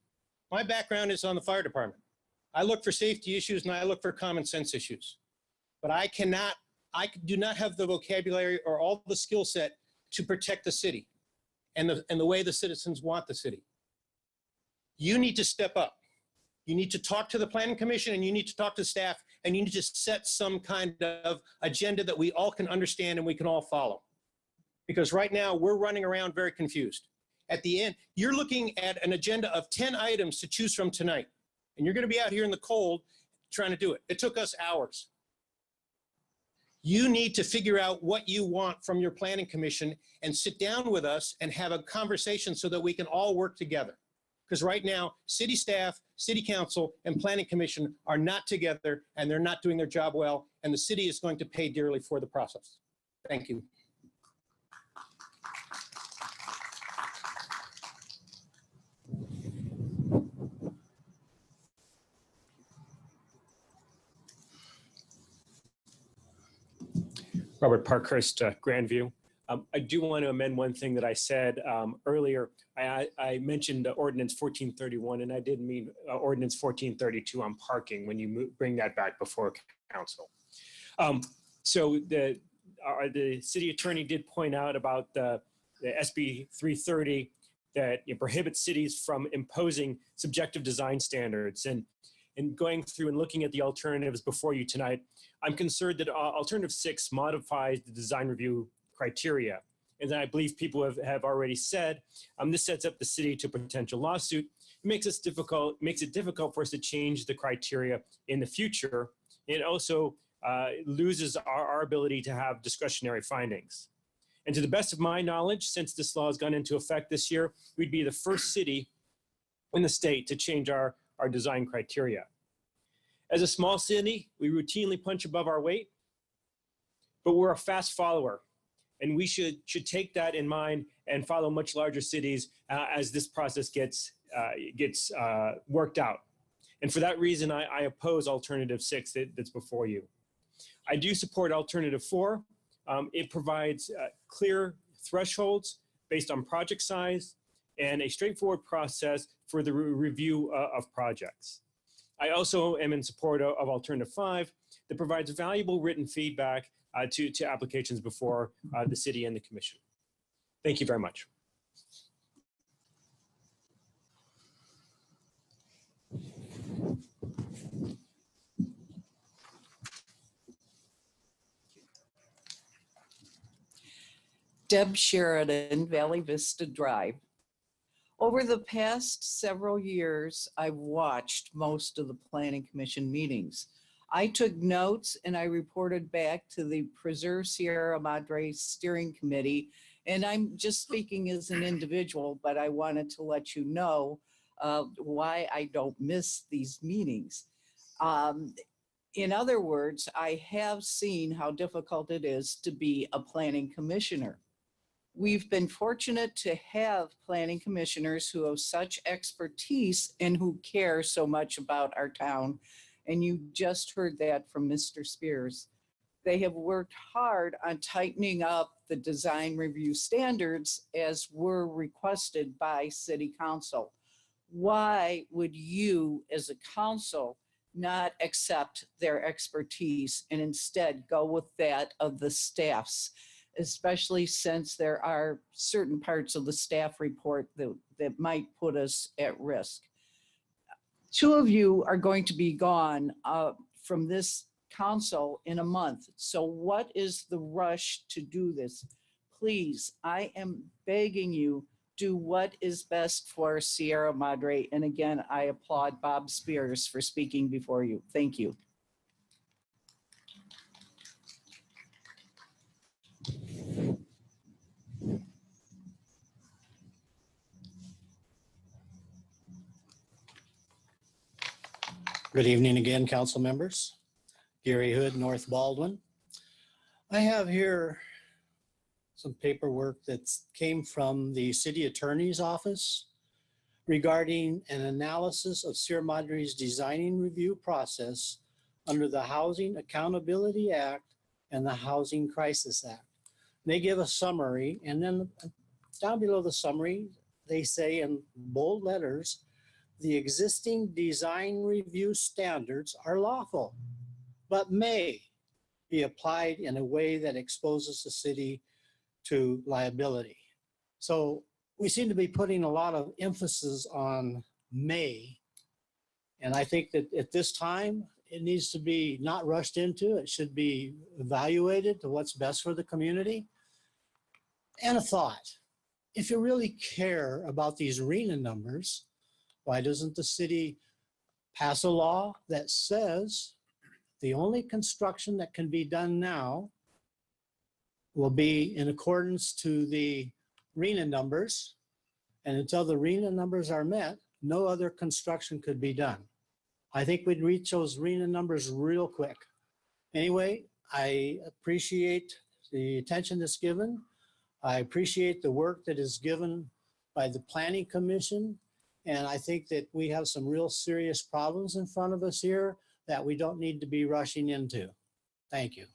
My background is on the fire department. I look for safety issues and I look for common sense issues. But I do not have the vocabulary or all the skill set to protect the city and the way the citizens want the city. You need to step up. You need to talk to the Planning Commission, and you need to talk to staff, and you need to set some kind of agenda that we all can understand and we can all follow. Because right now we're running around very confused. At the end, you're looking at an agenda of 10 items to choose from tonight, and you're going to be out here in the cold trying to do it. It took us hours. You need to figure out what you want from your Planning Commission and sit down with us and have a conversation so that we can all work together. Because right now, city staff, city council, and Planning Commission are not together, and they're not doing their job well, and the city is going to pay dearly for the process. Thank you. Robert Parkhurst, Grandview. I do want to amend one thing that I said earlier. I mentioned Ordinance 1431, and I did mean Ordinance 1432 on parking when you bring that back before council. So the city attorney did point out about the SB 330 that prohibits cities from imposing subjective design standards. And going through and looking at the alternatives before you tonight, I'm concerned that Alternative 6 modifies the design review criteria. And I believe people have already said, this sets up the city to potential lawsuit. It makes it difficult for us to change the criteria in the future. It also loses our ability to have discretionary findings. And to the best of my knowledge, since this law has gone into effect this year, we'd be the first city in the state to change our design criteria. As a small city, we routinely punch above our weight, but we're a fast follower. And we should take that in mind and follow much larger cities as this process gets worked out. And for that reason, I oppose Alternative 6 that's before you. I do support Alternative 4. It provides clear thresholds based on project size and a straightforward process for the review of projects. I also am in support of Alternative 5 that provides valuable written feedback to applications before the city and the commission. Thank you very much. Deb Sheridan, Valley Vista Drive. Over the past several years, I've watched most of the Planning Commission meetings. I took notes and I reported back to the Preserve Sierra Madre Steering Committee. And I'm just speaking as an individual, but I wanted to let you know why I don't miss these meetings. In other words, I have seen how difficult it is to be a planning commissioner. We've been fortunate to have planning commissioners who have such expertise and who care so much about our town. And you just heard that from Mr. Spears. They have worked hard on tightening up the design review standards as were requested by City Council. Why would you as a council not accept their expertise and instead go with that of the staffs, especially since there are certain parts of the staff report that might put us at risk? Two of you are going to be gone from this council in a month. So what is the rush to do this? Please, I am begging you, do what is best for Sierra Madre. And again, I applaud Bob Spears for speaking before you. Thank you. Good evening again, council members. Gary Hood, North Baldwin. I have here some paperwork that came from the city attorney's office regarding an analysis of Sierra Madre's designing review process under the Housing Accountability Act and the Housing Crisis Act. They give a summary, and then down below the summary, they say in bold letters, the existing design review standards are lawful, but may be applied in a way that exposes the city to liability. So we seem to be putting a lot of emphasis on may. And I think that at this time, it needs to be not rushed into. It should be evaluated to what's best for the community. And a thought, if you really care about these RENA numbers, why doesn't the city pass a law that says the only construction that can be done now will be in accordance to the RENA numbers, and until the RENA numbers are met, no other construction could be done. I think we'd reach those RENA numbers real quick. Anyway, I appreciate the attention that's given. I appreciate the work that is given by the Planning Commission. And I think that we have some real serious problems in front of us here that we don't need to be rushing into. Thank you.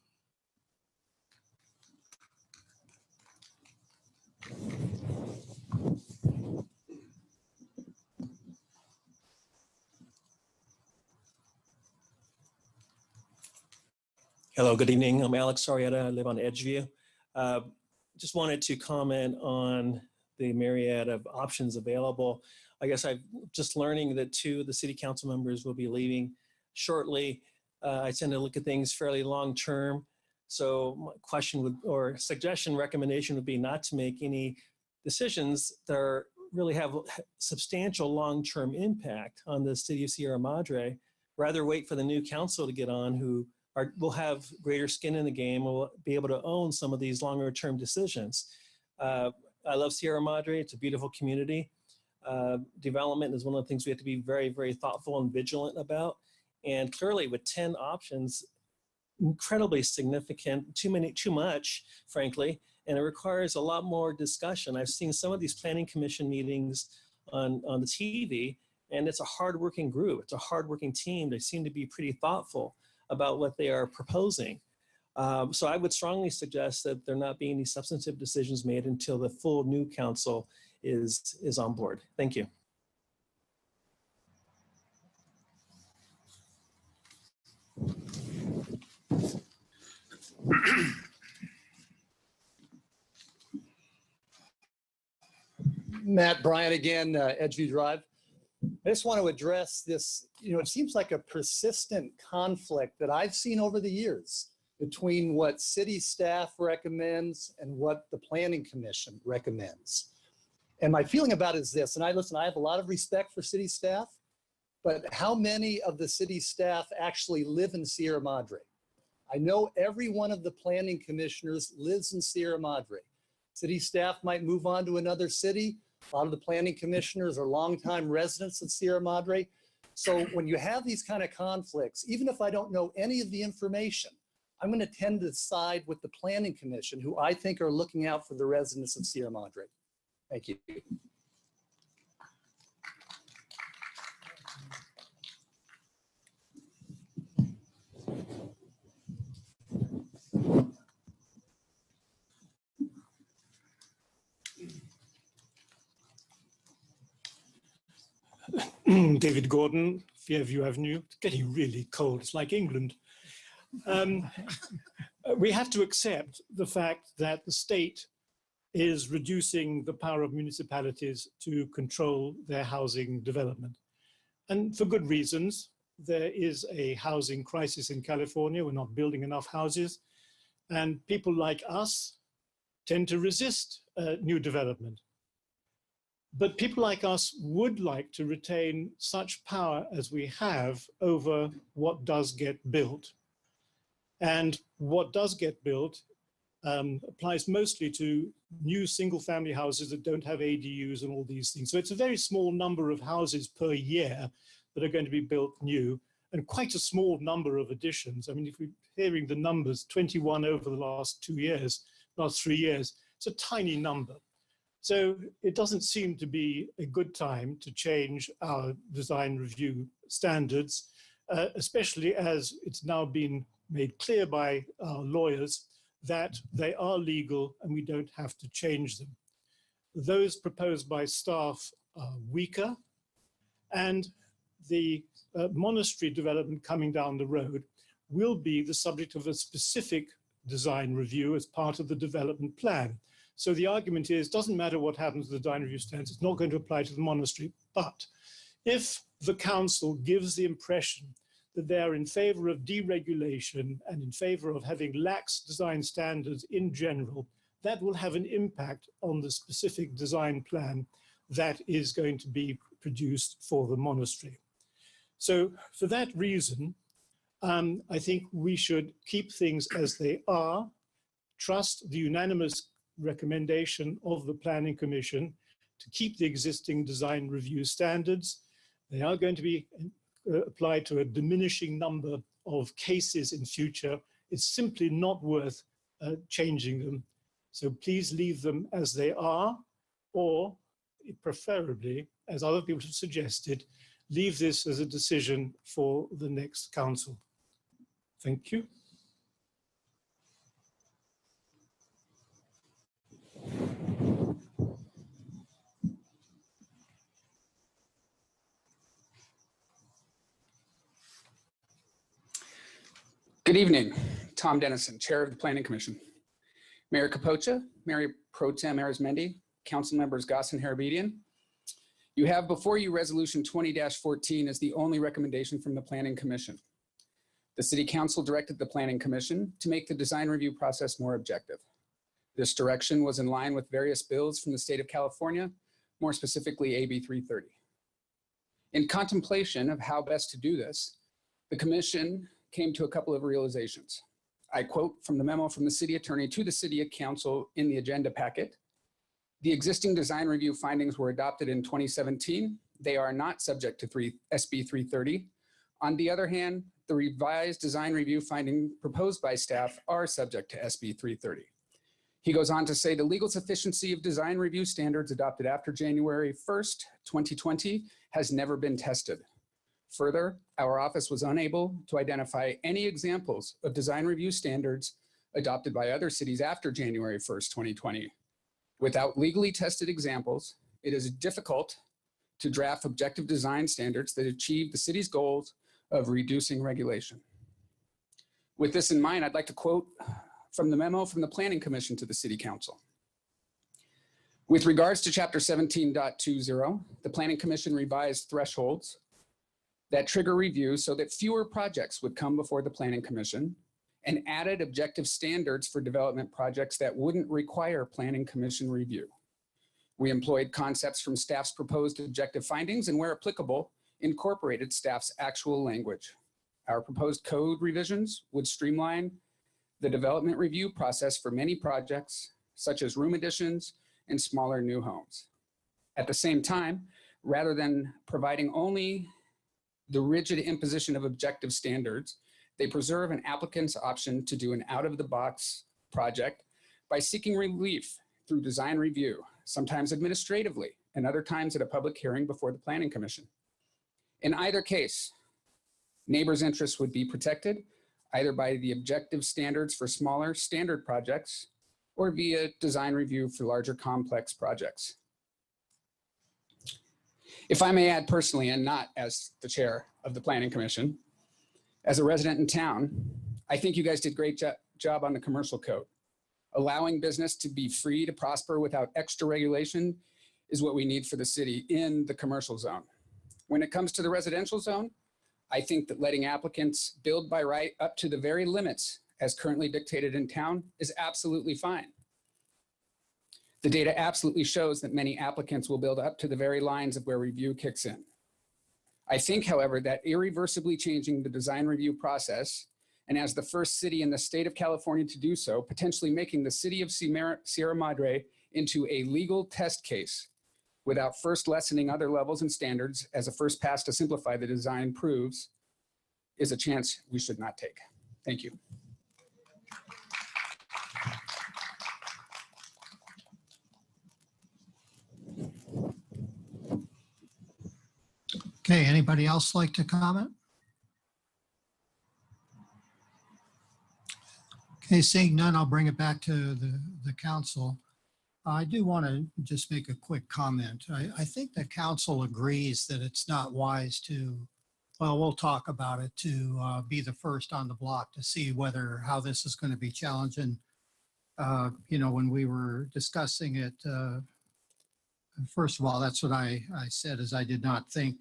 Hello, good evening. I'm Alex Sorietta. I live on Edgeview. Just wanted to comment on the myriad of options available. I guess I'm just learning that two of the city council members will be leaving shortly. I tend to look at things fairly long term. So my question would, or suggestion, recommendation would be not to make any decisions that really have substantial long-term impact on the city of Sierra Madre. Rather wait for the new council to get on who will have greater skin in the game, will be able to own some of these longer term decisions. I love Sierra Madre. It's a beautiful community. Development is one of the things we have to be very, very thoughtful and vigilant about. And clearly with 10 options, incredibly significant, too much, frankly, and it requires a lot more discussion. I've seen some of these planning commission meetings on the TV, and it's a hardworking group. It's a hardworking team. They seem to be pretty thoughtful about what they are proposing. So I would strongly suggest that there not be any substantive decisions made until the full new council is on board. Thank you. Matt Bryant again, Edgeview Drive. I just want to address this. It seems like a persistent conflict that I've seen over the years between what city staff recommends and what the planning commission recommends. And my feeling about it is this, and I have a lot of respect for city staff, but how many of the city staff actually live in Sierra Madre? I know every one of the planning commissioners lives in Sierra Madre. City staff might move on to another city. A lot of the planning commissioners are longtime residents of Sierra Madre. So when you have these kind of conflicts, even if I don't know any of the information, I'm going to tend to side with the planning commission, who I think are looking out for the residents of Sierra Madre. Thank you. David Gordon, Fairview Avenue. It's getting really cold. It's like England. We have to accept the fact that the state is reducing the power of municipalities to control their housing development. And for good reasons. There is a housing crisis in California. We're not building enough houses. And people like us tend to resist new development. But people like us would like to retain such power as we have over what does get built. And what does get built applies mostly to new single-family houses that don't have ADUs and all these things. So it's a very small number of houses per year that are going to be built new, and quite a small number of additions. I mean, if we're hearing the numbers, 21 over the last 3 years, it's a tiny number. So it doesn't seem to be a good time to change our design review standards, especially as it's now been made clear by our lawyers that they are legal and we don't have to change them. Those proposed by staff are weaker, and the monastery development coming down the road will be the subject of a specific design review as part of the development plan. So the argument is, doesn't matter what happens to the design review standards, it's not going to apply to the monastery. But if the council gives the impression that they are in favor of deregulation and in favor of having lax design standards in general, that will have an impact on the specific design plan that is going to be produced for the monastery. So for that reason, I think we should keep things as they are, trust the unanimous recommendation of the Planning Commission to keep the existing design review standards. They are going to be applied to a diminishing number of cases in future. It's simply not worth changing them. So please leave them as they are, or preferably, as other people have suggested, leave this as a decision for the next council. Thank you. Good evening. Tom Dennison, Chair of the Planning Commission. Mayor Capocha, Mayor Pro Tem Arizmendi, Council Members Goss and Harabedian. You have before you Resolution 20-14 as the only recommendation from the Planning Commission. The City Council directed the Planning Commission to make the design review process more objective. This direction was in line with various bills from the state of California, more specifically AB 330. In contemplation of how best to do this, the Commission came to a couple of realizations. I quote from the memo from the city attorney to the city council in the agenda packet. The existing design review findings were adopted in 2017. They are not subject to SB 330. On the other hand, the revised design review finding proposed by staff are subject to SB 330. He goes on to say the legal sufficiency of design review standards adopted after January 1st, 2020 has never been tested. Further, our office was unable to identify any examples of design review standards adopted by other cities after January 1st, 2020. Without legally tested examples, it is difficult to draft objective design standards that achieve the city's goals of reducing regulation. With this in mind, I'd like to quote from the memo from the Planning Commission to the City Council. With regards to Chapter 17.20, the Planning Commission revised thresholds that trigger review so that fewer projects would come before the Planning Commission and added objective standards for development projects that wouldn't require Planning Commission review. We employed concepts from staff's proposed objective findings and, where applicable, incorporated staff's actual language. Our proposed code revisions would streamline the development review process for many projects, such as room additions and smaller new homes. At the same time, rather than providing only the rigid imposition of objective standards, they preserve an applicant's option to do an out-of-the-box project by seeking relief through design review, sometimes administratively, and other times at a public hearing before the Planning Commission. In either case, neighbors' interests would be protected, either by the objective standards for smaller standard projects or via design review for larger complex projects. If I may add personally, and not as the chair of the Planning Commission, as a resident in town, I think you guys did a great job on the commercial code. Allowing business to be free to prosper without extra regulation is what we need for the city in the commercial zone. When it comes to the residential zone, I think that letting applicants build by right up to the very limits as currently dictated in town is absolutely fine. The data absolutely shows that many applicants will build up to the very lines of where review kicks in. I think, however, that irreversibly changing the design review process, and as the first city in the state of California to do so, potentially making the city of Sierra Madre into a legal test case without first lessening other levels and standards as a first pass to simplify the design proves, is a chance we should not take. Thank you. Okay, anybody else like to comment? Okay, seeing none, I'll bring it back to the council. I do want to just make a quick comment. I think the council agrees that it's not wise to, well, we'll talk about it, to be the first on the block to see how this is going to be challenging. You know, when we were discussing it, first of all, that's what I said, is I did not think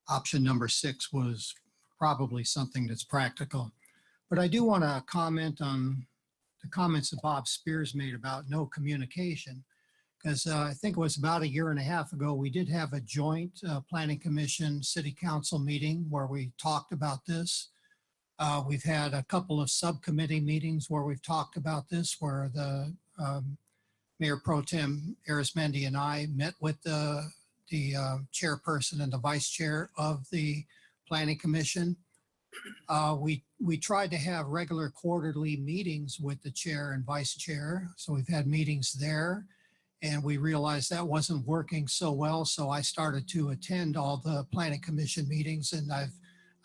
option number 6 was probably something that's practical. But I do want to comment on the comments that Bob Spears made about no communication, because I think it was about 1.5 years ago, we did have a joint Planning Commission City Council meeting where we talked about this. We've had a couple of subcommittee meetings where we've talked about this, where the Mayor Pro Tem Arizmendi and I met with the chairperson and the vice chair of the Planning Commission. We tried to have regular quarterly meetings with the chair and vice chair. So we've had meetings there, and we realized that wasn't working so well. So I started to attend all the Planning Commission meetings, and I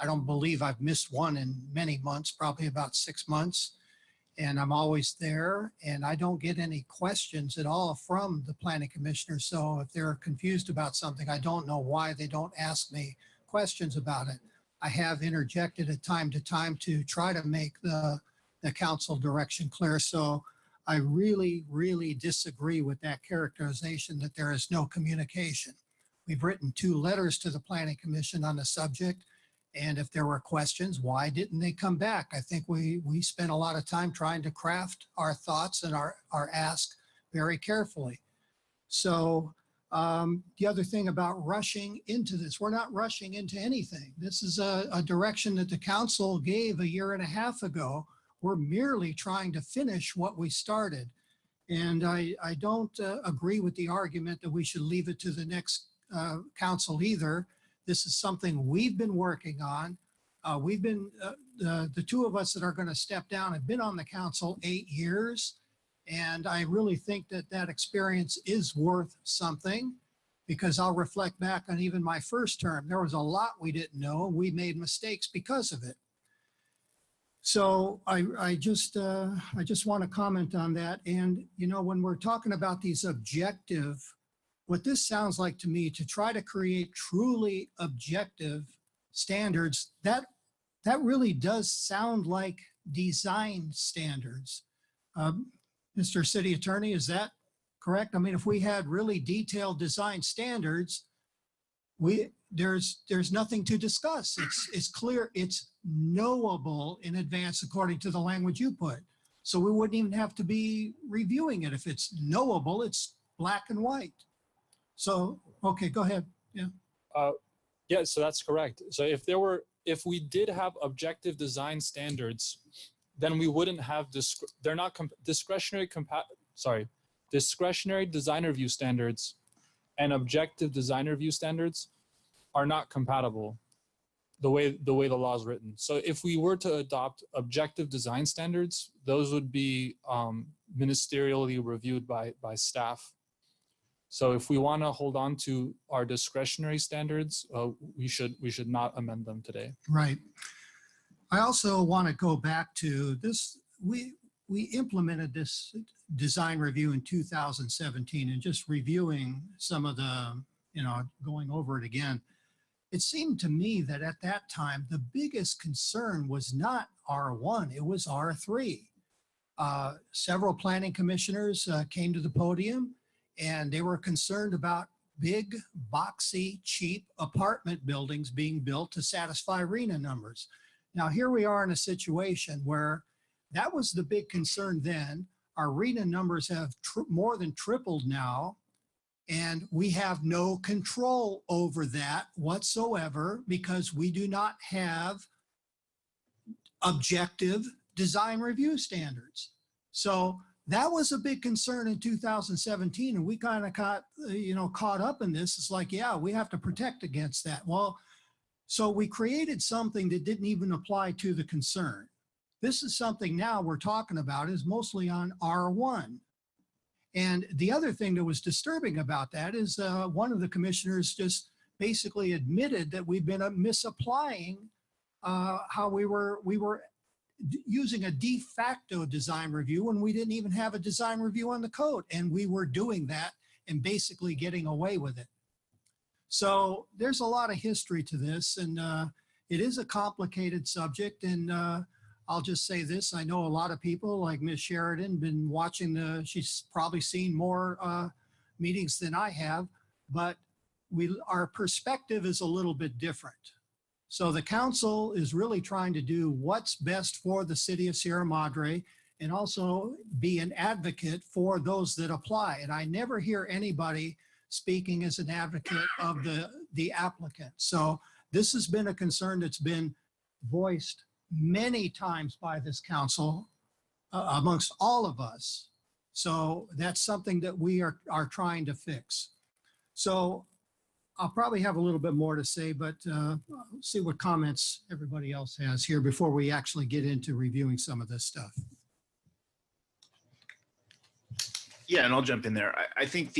don't believe I've missed one in many months, probably about 6 months. And I'm always there, and I don't get any questions at all from the planning commissioner. So if they're confused about something, I don't know why they don't ask me questions about it. I have interjected at time to time to try to make the council direction clear. So I really, really disagree with that characterization that there is no communication. We've written 2 letters to the Planning Commission on the subject. And if there were questions, why didn't they come back? I think we spent a lot of time trying to craft our thoughts and our ask very carefully. So The other thing about rushing into this, we're not rushing into anything. This is a direction that the council gave a year and a half ago. We're merely trying to finish what we started. And I don't agree with the argument that we should leave it to the next council either. This is something we've been working on. The two of us that are going to step down have been on the council 8 years. And I really think that that experience is worth something, because I'll reflect back on even my first term. There was a lot we didn't know. We made mistakes because of it. So I just want to comment on that. And, you know, when we're talking about these objective, what this sounds like to me, to try to create truly objective standards, that really does sound like design standards. Mr. City Attorney, is that correct? I mean, if we had really detailed design standards, there's nothing to discuss. It's clear, it's knowable in advance according to the language you put. So we wouldn't even have to be reviewing it. If it's knowable, it's black and white. So, okay, go ahead. Yeah. Yeah, so that's correct. So if we did have objective design standards, then we wouldn't have discretionary design review standards and objective design review standards are not compatible the way the law is written. So if we were to adopt objective design standards, those would be ministerially reviewed by staff. So if we want to hold on to our discretionary standards, we should not amend them today. Right. I also want to go back to this. We implemented this design review in 2017, and just reviewing some of the, going over it again, it seemed to me that at that time, the biggest concern was not R1, it was R3. Several planning commissioners came to the podium, and they were concerned about big, boxy, cheap apartment buildings being built to satisfy RENA numbers. Now, here we are in a situation where that was the big concern then. Our RENA numbers have more than tripled now, and we have no control over that whatsoever because we do not have objective design review standards. So that was a big concern in 2017, and we kind of got, caught up in this. It's like, yeah, we have to protect against that. Well, so we created something that didn't even apply to the concern. This is something now we're talking about is mostly on R1. And the other thing that was disturbing about that is one of the commissioners just basically admitted that we've been misapplying how we were using a de facto design review when we didn't even have a design review on the code. And we were doing that and basically getting away with it. So there's a lot of history to this, and it is a complicated subject. And I'll just say this, I know a lot of people like Ms. Sheridan been watching she's probably seen more meetings than I have, but our perspective is a little bit different. So the council is really trying to do what's best for the city of Sierra Madre and also be an advocate for those that apply. And I never hear anybody speaking as an advocate of the applicant. So this has been a concern that's been voiced many times by this council amongst all of us. So that's something that we are trying to fix. So I'll probably have a little bit more to say, but see what comments everybody else has here before we actually get into reviewing some of this stuff. Yeah, and I'll jump in there. I think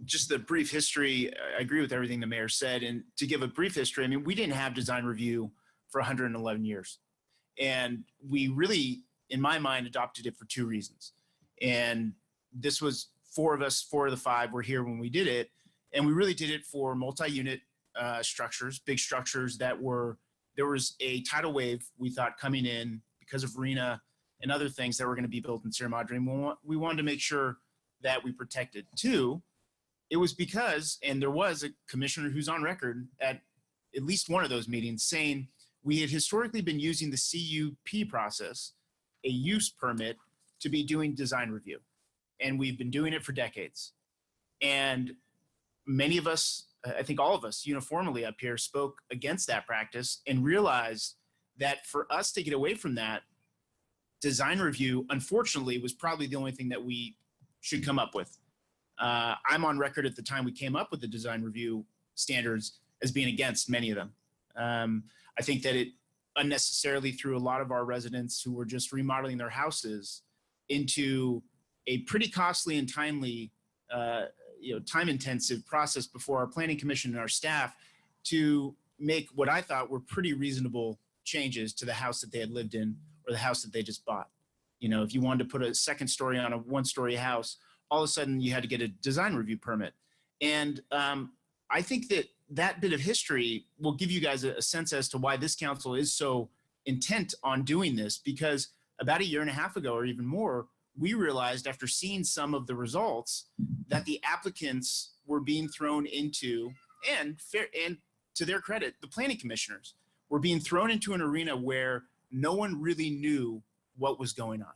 just the brief history, I agree with everything the mayor said. And to give a brief history, I mean, we didn't have design review for 111 years. And we really, in my mind, adopted it for two reasons. And this was four of the five were here when we did it. And we really did it for multi-unit structures, big structures there was a tidal wave, we thought, coming in because of RENA and other things that were going to be built in Sierra Madre. And we wanted to make sure that we protected. Two, it was because, and there was a commissioner who's on record at least one of those meetings saying we had historically been using the CUP process, a use permit, to be doing design review. And we've been doing it for decades. And many of us, I think all of us uniformly up here spoke against that practice and realized that for us to get away from that, design review, unfortunately, was probably the only thing that we should come up with. I'm on record at the time we came up with the design review standards as being against many of them. I think that it unnecessarily threw a lot of our residents who were just remodeling their houses into a pretty costly and timely, time-intensive process before our planning commission and our staff to make what I thought were pretty reasonable changes to the house that they had lived in or the house that they just bought. You know, if you wanted to put a second story on a one-story house, all of a sudden you had to get a design review permit. And I think that that bit of history will give you guys a sense as to why this council is so intent on doing this, because about a year and a half ago or even more, we realized after seeing some of the results that the applicants were being thrown into, and to their credit, the planning commissioners were being thrown into an arena where no one really knew what was going on.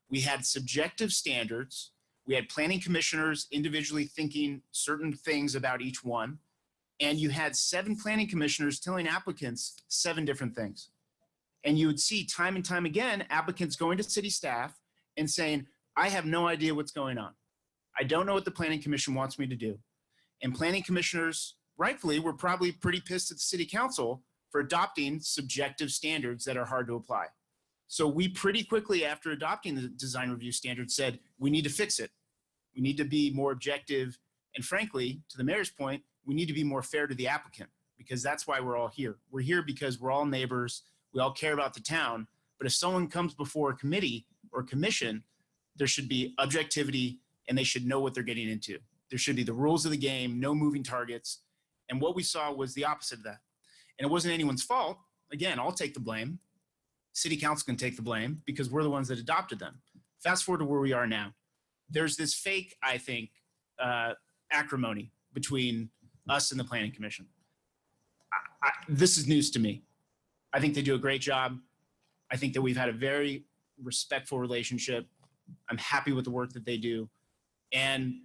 We had subjective standards. We had planning commissioners individually thinking certain things about each one. And you had 7 planning commissioners telling applicants 7 different things. And you would see time and time again, applicants going to city staff and saying, I have no idea what's going on. I don't know what the planning commission wants me to do. And planning commissioners, rightfully, were probably pretty pissed at the city council for adopting subjective standards that are hard to apply. So we pretty quickly after adopting the design review standard said, we need to fix it. We need to be more objective. And frankly, to the mayor's point, we need to be more fair to the applicant, because that's why we're all here. We're here because we're all neighbors. We all care about the town. But if someone comes before a committee or commission, there should be objectivity and they should know what they're getting into. There should be the rules of the game, no moving targets. And what we saw was the opposite of that. And it wasn't anyone's fault. Again, I'll take the blame. City council can take the blame because we're the ones that adopted them. Fast forward to where we are now. There's this fake, I think, acrimony between us and the planning commission. This is news to me. I think they do a great job. I think that we've had a very respectful relationship. I'm happy with the work that they do. And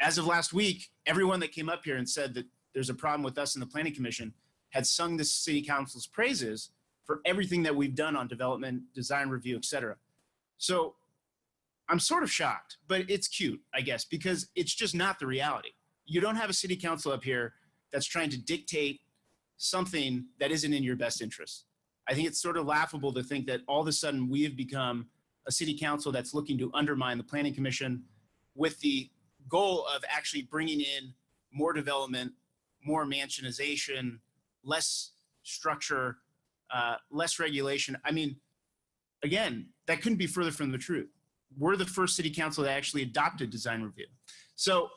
as of last week, everyone that came up here and said that there's a problem with us and the planning commission had sung the city council's praises for everything that we've done on development, design review, et cetera. So I'm sort of shocked, but it's cute, I guess, because it's just not the reality. You don't have a city council up here that's trying to dictate something that isn't in your best interest. I think it's sort of laughable to think that all of a sudden we have become a city council that's looking to undermine the planning commission with the goal of actually bringing in more development, more mansionization, less structure, less regulation. I mean, again, that couldn't be further from the truth. We're the first city council that actually adopted design review. So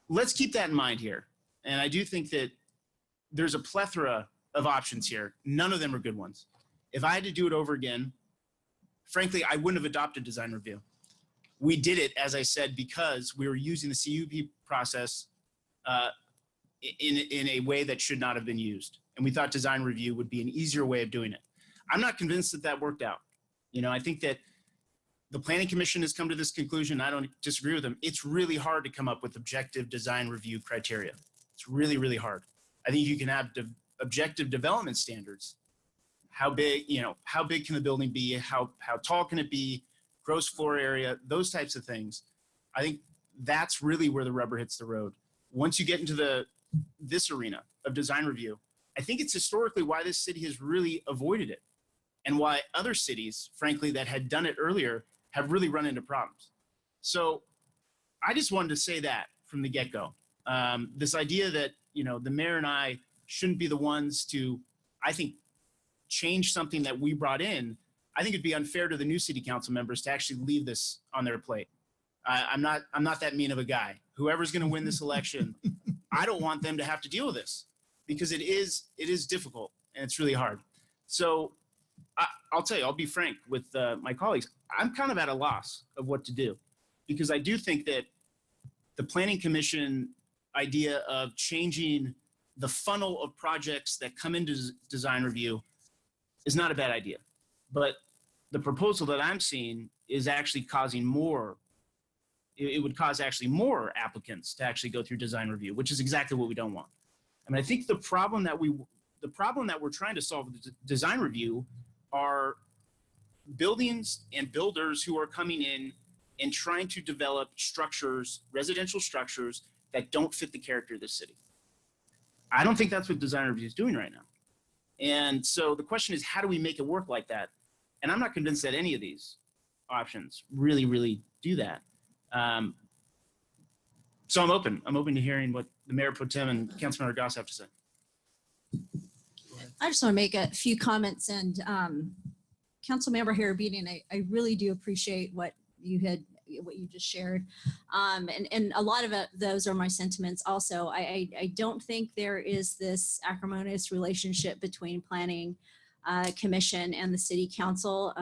let's keep that in mind here. And I do think that there's a plethora of options here. None of them are good ones. If I had to do it over again, frankly, I wouldn't have adopted design review. We did it, as I said, because we were using the CUP process in a way that should not have been used. And we thought design review would be an easier way of doing it. I'm not convinced that that worked out. You know, I think that the planning commission has come to this conclusion. I don't disagree with them. It's really hard to come up with objective design review criteria. It's really, really hard. I think you can have objective development standards. How big, how big can the building be? How tall can it be? Gross floor area, those types of things. I think that's really where the rubber hits the road. Once you get into this arena of design review, I think it's historically why this city has really avoided it, and why other cities, frankly, that had done it earlier have really run into problems. So I just wanted to say that from the get-go. This idea that, the mayor and I shouldn't be the ones to, I think, change something that we brought in. I think it'd be unfair to the new city council members to actually leave this on their plate. I'm not that mean of a guy. Whoever's going to win this election, I don't want them to have to deal with this, because it is difficult and it's really hard. So I'll tell you, I'll be frank with my colleagues. I'm kind of at a loss of what to do, because I do think that the planning commission idea of changing the funnel of projects that come into design review is not a bad idea. But the proposal that I'm seeing is actually causing more it would cause actually more applicants to actually go through design review, which is exactly what we don't want. I mean, I think the problem that we're trying to solve with the design review are buildings and builders who are coming in and trying to develop structures, residential structures that don't fit the character of the city. I don't think that's what design review is doing right now. And so the question is, how do we make it work like that? And I'm not convinced that any of these options really do that. So I'm open to hearing what the Mayor Pro Tem and Councilmember Goss have to say. I just want to make a few comments, and Councilmember Harabedian, I really do appreciate what you just shared. And a lot of those are my sentiments also. I don't think there is this acrimonious relationship between Planning Commission and the City Council.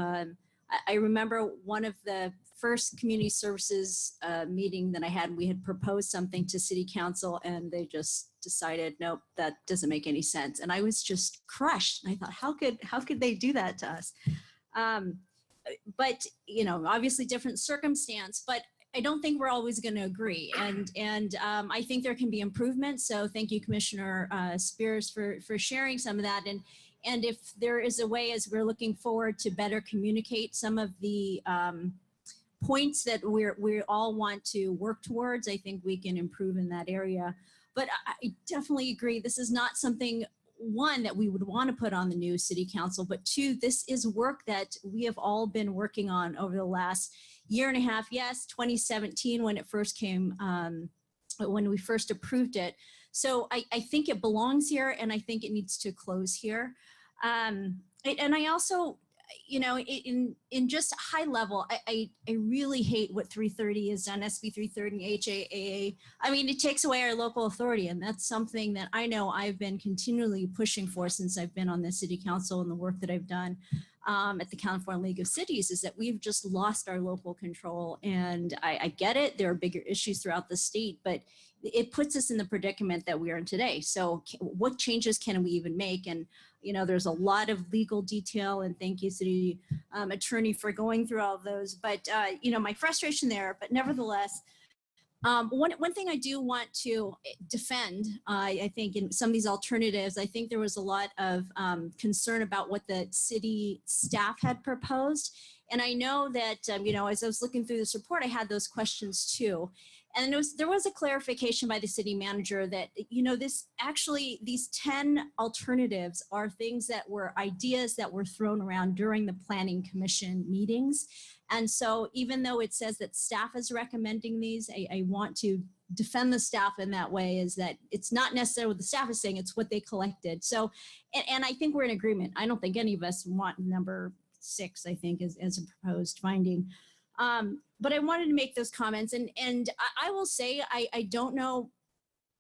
I remember one of the first community services meeting that I had, we had proposed something to City Council and they just decided, nope, that doesn't make any sense. And I was just crushed. And I thought, how could they do that to us? But, you know, obviously different circumstance, but I don't think we're always going to agree. And I think there can be improvements. So thank you, Commissioner Spears, for sharing some of that. And if there is a way, as we're looking forward to better communicate some of the points that we all want to work towards, I think we can improve in that area. But I definitely agree. This is not something, one, that we would want to put on the new City Council, but two, this is work that we have all been working on over the last year and a half. Yes, 2017 when it first came, when we first approved it. So I think it belongs here, and I think it needs to close here. And I also, you know, in just high level, I really hate what 330 has done, SB 330, HAA. I mean, it takes away our local authority, and that's something that I know I've been continually pushing for since I've been on the City Council and the work that I've done at the California League of Cities, is that we've just lost our local control. And I get it, there are bigger issues throughout the state, but it puts us in the predicament that we are in today. So what changes can we even make? And, you know, there's a lot of legal detail, and thank you, City Attorney, for going through all of those. But, you know, my frustration there, but nevertheless, one thing I do want to defend, I think in some of these alternatives, I think there was a lot of concern about what the city staff had proposed. And I know that, you know, as I was looking through this report, I had those questions too. And there was a clarification by the city manager that, you know, these 10 alternatives are things that were ideas that were thrown around during the Planning Commission meetings. And so even though it says that staff is recommending these, I want to defend the staff in that way, is that it's not necessarily what the staff is saying, it's what they collected. So, and I think we're in agreement. I don't think any of us want number 6, I think, as a proposed finding. But I wanted to make those comments, and I will say, I don't know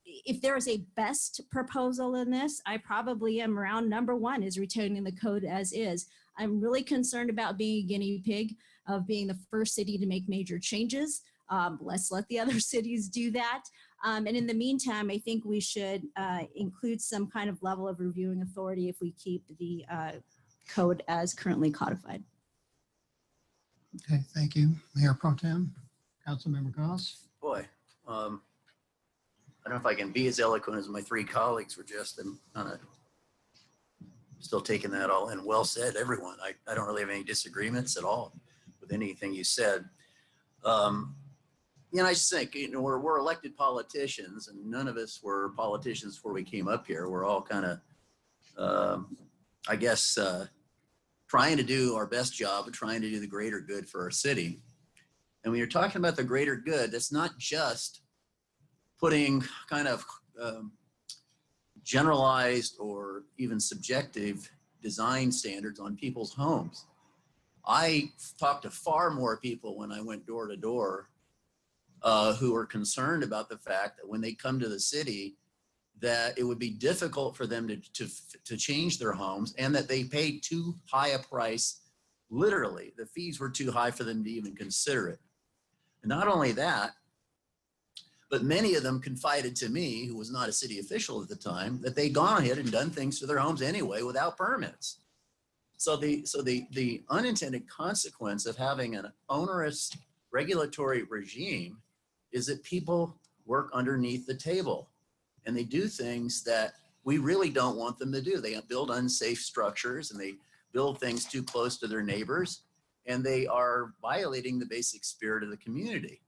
if there is a best proposal in this. I probably am around number 1, is retaining the code as is. I'm really concerned about being a guinea pig of being the first city to make major changes. Let's let the other cities do that. And in the meantime, I think we should include some kind of level of reviewing authority if we keep the code as currently codified. Okay, thank you. Mayor Pro Tem, Councilmember Goss. Boy, I don't know if I can be as eloquent as my 3 colleagues were just. I'm kind of still taking that all in. Well said, everyone. I don't really have any disagreements at all with anything you said. You know, I just think, you know, we're elected politicians, and none of us were politicians before we came up here. We're all kind of, I guess, trying to do our best job of trying to do the greater good for our city. And when you're talking about the greater good, that's not just putting kind of generalized or even subjective design standards on people's homes. I talked to far more people when I went door to door who are concerned about the fact that when they come to the city, that it would be difficult for them to change their homes, and that they paid too high a price. Literally, the fees were too high for them to even consider it. And not only that, but many of them confided to me, who was not a city official at the time, that they'd gone ahead and done things to their homes anyway without permits. So the unintended consequence of having an onerous regulatory regime is that people work underneath the table and they do things that we really don't want them to do. They build unsafe structures and they build things too close to their neighbors, and they are violating the basic spirit of the community.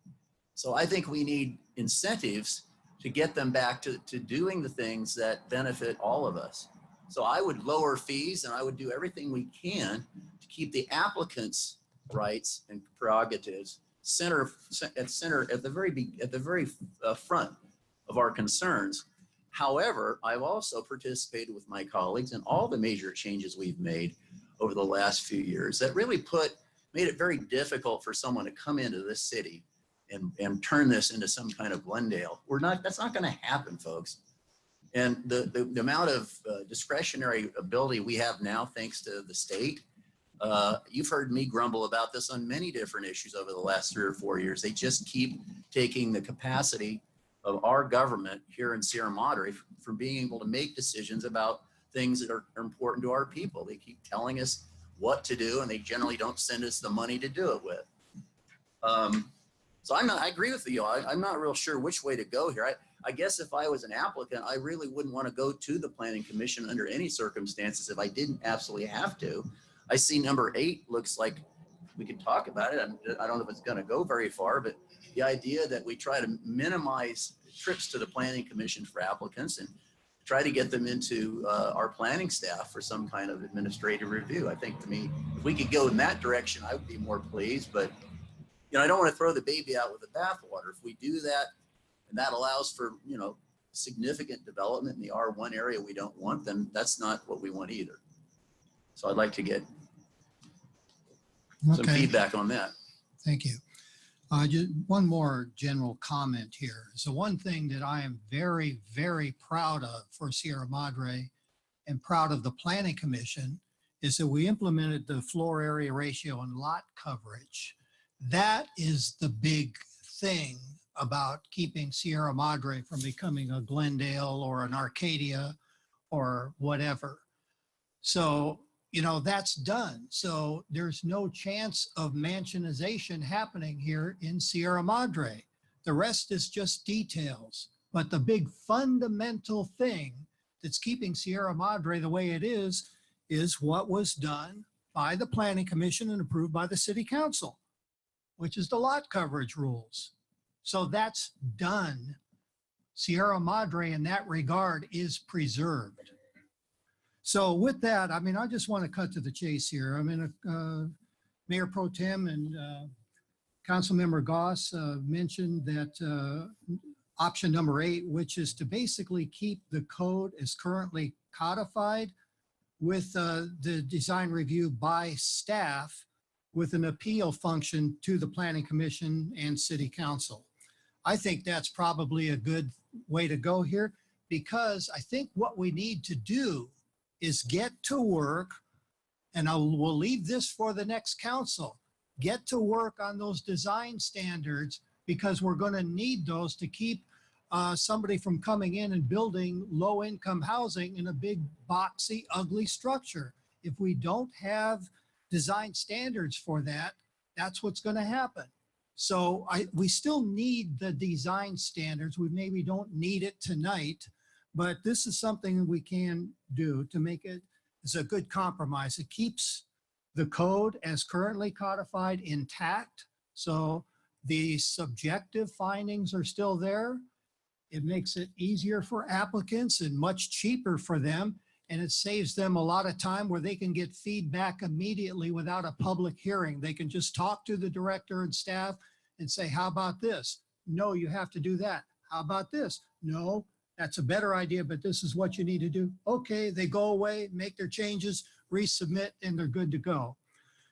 So I think we need incentives to get them back to doing the things that benefit all of us. So I would lower fees and I would do everything we can to keep the applicants' rights and prerogatives at the very front of our concerns. However, I've also participated with my colleagues in all the major changes we've made over the last few years that really made it very difficult for someone to come into this city and turn this into some kind of Glendale. That's not going to happen, folks. And the amount of discretionary ability we have now, thanks to the state, you've heard me grumble about this on many different issues over the last 3 or 4 years. They just keep taking the capacity of our government here in Sierra Madre from being able to make decisions about things that are important to our people. They keep telling us what to do, and they generally don't send us the money to do it with. So I agree with you. I'm not real sure which way to go here. I guess if I was an applicant, I really wouldn't want to go to the Planning Commission under any circumstances if I didn't absolutely have to. I see number 8 looks like we could talk about it. I don't know if it's going to go very far, but the idea that we try to minimize trips to the Planning Commission for applicants and try to get them into our planning staff for some kind of administrative review. I think, to me, if we could go in that direction, I would be more pleased. But I don't want to throw the baby out with the bathwater. If we do that, and that allows for significant development in the R1 area we don't want, then that's not what we want either. So I'd like to get some feedback on that. Thank you. Just one more general comment here. So one thing that I am very, very proud of for Sierra Madre and proud of the Planning Commission is that we implemented the floor area ratio and lot coverage. That is the big thing about keeping Sierra Madre from becoming a Glendale or an Arcadia or whatever. So, that's done. So there's no chance of mansionization happening here in Sierra Madre. The rest is just details. But the big fundamental thing that's keeping Sierra Madre the way it is what was done by the Planning Commission and approved by the City Council, which is the lot coverage rules. So that's done. Sierra Madre in that regard is preserved. So with that, I just want to cut to the chase here. Mayor Pro Tem and Councilmember Goss mentioned that option number 8, which is to basically keep the code as currently codified with the design review by staff with an appeal function to the Planning Commission and City Council. I think that's probably a good way to go here, because I think what we need to do is get to work, and we'll leave this for the next council, get to work on those design standards, because we're going to need those to keep somebody from coming in and building low-income housing in a big, boxy, ugly structure. If we don't have design standards for that, that's what's going to happen. So we still need the design standards. We maybe don't need it tonight, but this is something we can do to make it as a good compromise. It keeps the code as currently codified intact. So the subjective findings are still there. It makes it easier for applicants and much cheaper for them. And it saves them a lot of time where they can get feedback immediately without a public hearing. They can just talk to the director and staff and say, how about this? No, you have to do that. How about this? No, that's a better idea, but this is what you need to do. Okay, they go away, make their changes, resubmit, and they're good to go.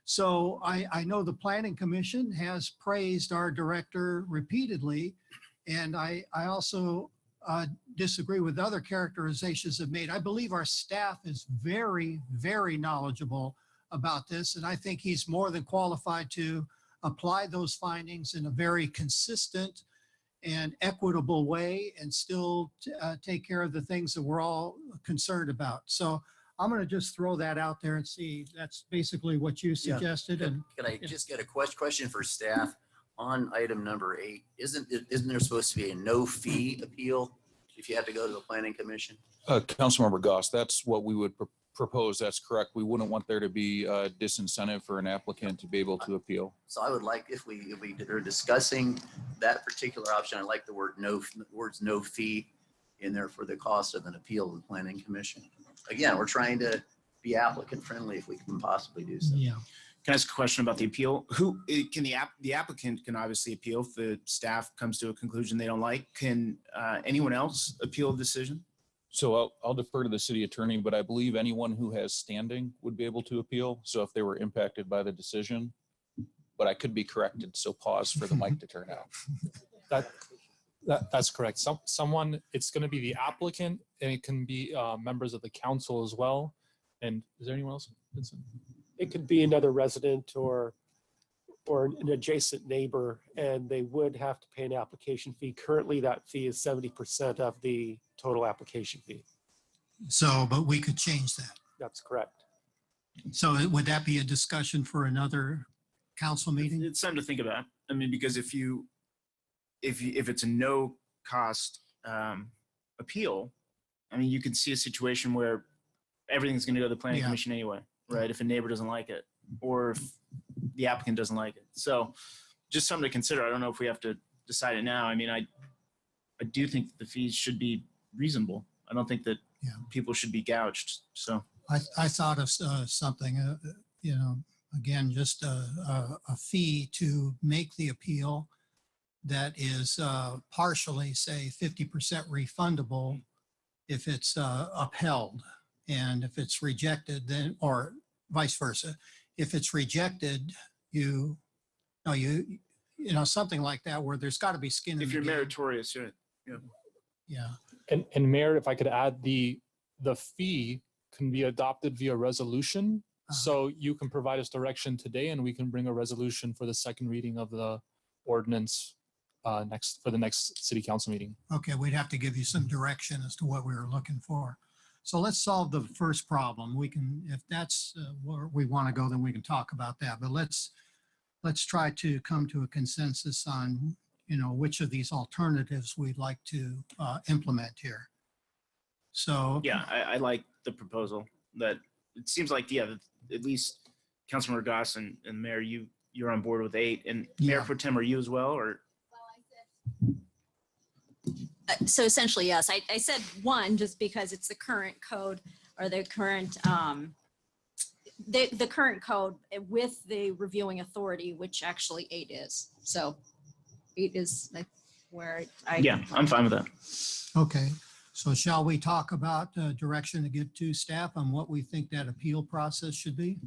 So I know the Planning Commission has praised our director repeatedly, and I also disagree with other characterizations have made. I believe our staff is very, very knowledgeable about this, and I think he's more than qualified to apply those findings in a very consistent and equitable way and still take care of the things that we're all concerned about. So I'm going to just throw that out there and see. That's basically what you suggested. Can I just get a question for staff? on item number 8, isn't there supposed to be a no fee appeal if you have to go to the planning commission? Councilmember Goss, that's what we would propose. That's correct. We wouldn't want there to be a disincentive for an applicant to be able to appeal. So I would like, if we are discussing that particular option, I like the words no fee in there for the cost of an appeal to the planning commission. Again, we're trying to be applicant friendly if we can possibly do so. Yeah. Can I ask a question about the appeal? The applicant can obviously appeal if the staff comes to a conclusion they don't like. Can anyone else appeal a decision? So I'll defer to the city attorney, but I believe anyone who has standing would be able to appeal. So if they were impacted by the decision, but I could be corrected. So pause for the mic to turn out. That's correct. Someone, it's going to be the applicant, and it can be members of the council as well. And is there anyone else, Vincent? It could be another resident or an adjacent neighbor, and they would have to pay an application fee. Currently, that fee is 70% of the total application fee. So, but we could change that. That's correct. So would that be a discussion for another council meeting? It's something to think about. I mean, because if it's a no cost appeal, I mean, you could see a situation where everything's going to go to the planning commission anyway, right? If a neighbor doesn't like it, or if the applicant doesn't like it. So just something to consider. I don't know if we have to decide it now. I mean, I do think that the fees should be reasonable. I don't think that people should be gouged. So I thought of something, again, just a fee to make the appeal that is partially, say, 50% refundable if it's upheld. And if it's rejected, then, or vice versa, if it's rejected, something like that, where there's got to be skin in the game. if you're meritorious, Yeah. And Mayor, if I could add, the fee can be adopted via resolution. So you can provide us direction today, and we can bring a resolution for the second reading of the ordinance for the next city council meeting. Okay, we'd have to give you some direction as to what we were looking for. So let's solve the first problem. We can, if that's where we want to go, then we can talk about that. But let's try to come to a consensus on, which of these alternatives we'd like to implement here. So yeah, I like the proposal. That it seems like, at least Councilmember Goss and Mayor, you're on board with 8, and Mayor Pro Tem, are you as well, or? So essentially, yes, I said 1 just because it's the current code, or the current the current code with the reviewing authority, which actually 8 is. So 8 is where I'm fine with that. okay, so shall we talk about direction to give to staff on what we think that appeal process should be?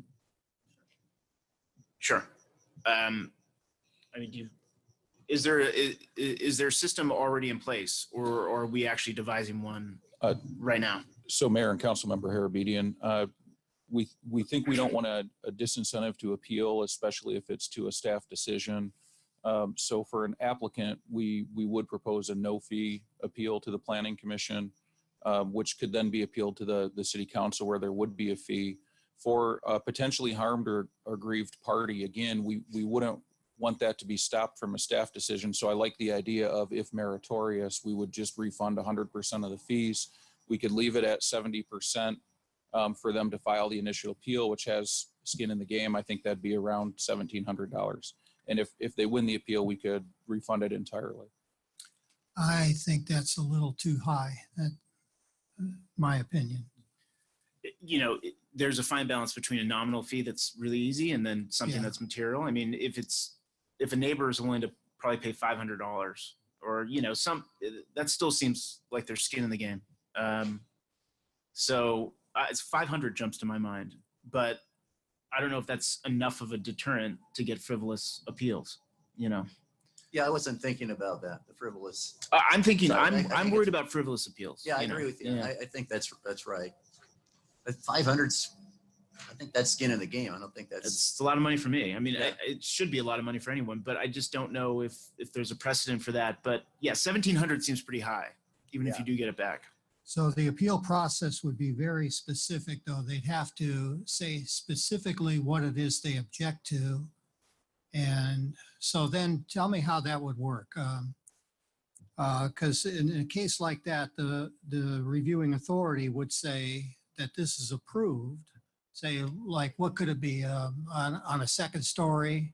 Sure. I mean, is there a system already in place, or are we actually devising one right now? So Mayor and Councilmember Harabedian, we think we don't want a disincentive to appeal, especially if it's to a staff decision. So for an applicant, we would propose a no fee appeal to the Planning Commission, which could then be appealed to the City Council, where there would be a fee. For a potentially harmed or aggrieved party, again, we wouldn't want that to be stopped from a staff decision. So I like the idea of, if meritorious, we would just refund 100% of the fees. We could leave it at 70% for them to file the initial appeal, which has skin in the game. I think that'd be around $1,700. And if they win the appeal, we could refund it entirely. I think that's a little too high, my opinion. There's a fine balance between a nominal fee that's really easy and then something that's material. I mean, if a neighbor is willing to probably pay $500, or that still seems like there's skin in the game. So it's 500 jumps to my mind, but I don't know if that's enough of a deterrent to get frivolous appeals. Yeah, I wasn't thinking about that, the frivolous. I'm thinking, Sorry, I'm worried about frivolous appeals. Yeah, I agree with you. Yeah. I think that's right. But 500's, I think that's skin in the game. I don't think that's. It's a lot of money for me. I mean, it should be a lot of money for anyone, but I just don't know if there's a precedent for that. But yeah, 1,700 seems pretty high, even if you do get it back. So the appeal process would be very specific, though. They'd have to say specifically what it is they object to, And so then tell me how that would work. Because in a case like that, the reviewing authority would say that this is approved. Say, like, what could it be? On a second story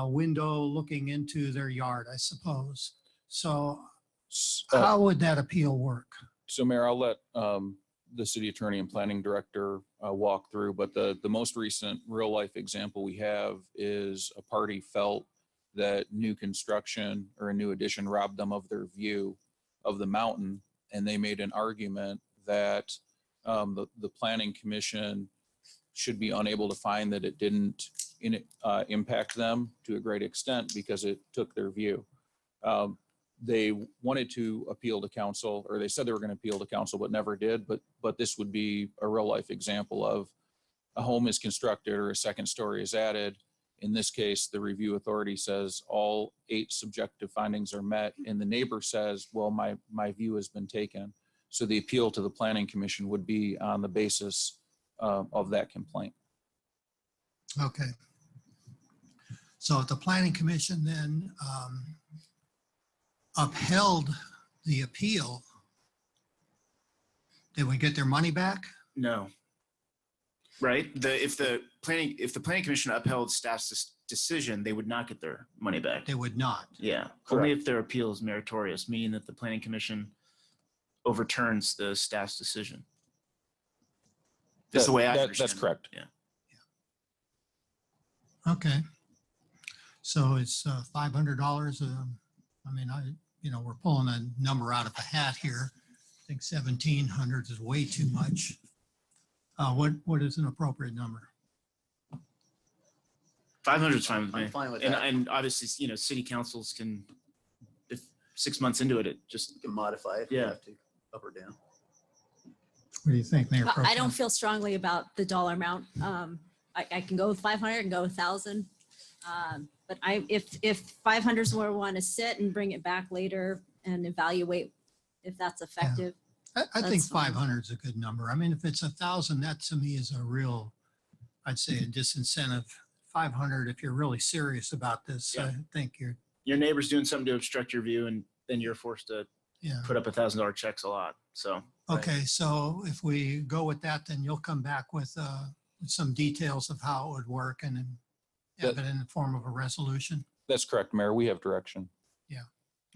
window looking into their yard, I suppose. So how would that appeal work? So Mayor, I'll let the city attorney and planning director walk through, but the most recent real life example we have is a party felt that new construction or a new addition robbed them of their view of the mountain. And they made an argument that the planning commission should be unable to find that it didn't impact them to a great extent because it took their view. They wanted to appeal to council, or they said they were going to appeal to council, but never did. But this would be a real life example of a home is constructed or a second story is added. In this case, the review authority says all 8 subjective findings are met, and the neighbor says, well, my view has been taken. So the appeal to the planning commission would be on the basis of that complaint. Okay. So if the planning commission then upheld the appeal, did we get their money back? No. Right? If the planning commission upheld staff's decision, they would not get their money back. They would not. Yeah. Correct. Only if their appeal is meritorious, meaning that the planning commission overturns the staff's decision. That's the way I understand That's correct. it. Yeah. Okay. So it's $500. I mean, we're pulling a number out of a hat here. I think 1,700 is way too much. What is an appropriate number? 500 is fine with me. I'm fine with and, that. and obviously, city councils can, if 6 months into it, just You can modify it if you Yeah. have to, up or down. What do you think, Mayor? Pro I Tem? don't feel strongly about the dollar amount. I can go with 500 and go with 1,000. But if 500 is where we want to sit and bring it back later and evaluate if that's effective. I think That's fine. 500 is a good number. I mean, if it's 1,000, that to me is a real, I'd say, a disincentive. 500, if you're really serious about this, Yeah. I think your neighbor's doing something to obstruct your view, and then you're forced to yeah. put up $1,000 checks a lot. So Okay, so if we go with that, then you'll come back with some details of how it would work and then have it in the form of a resolution. That's correct, Mayor. We have direction.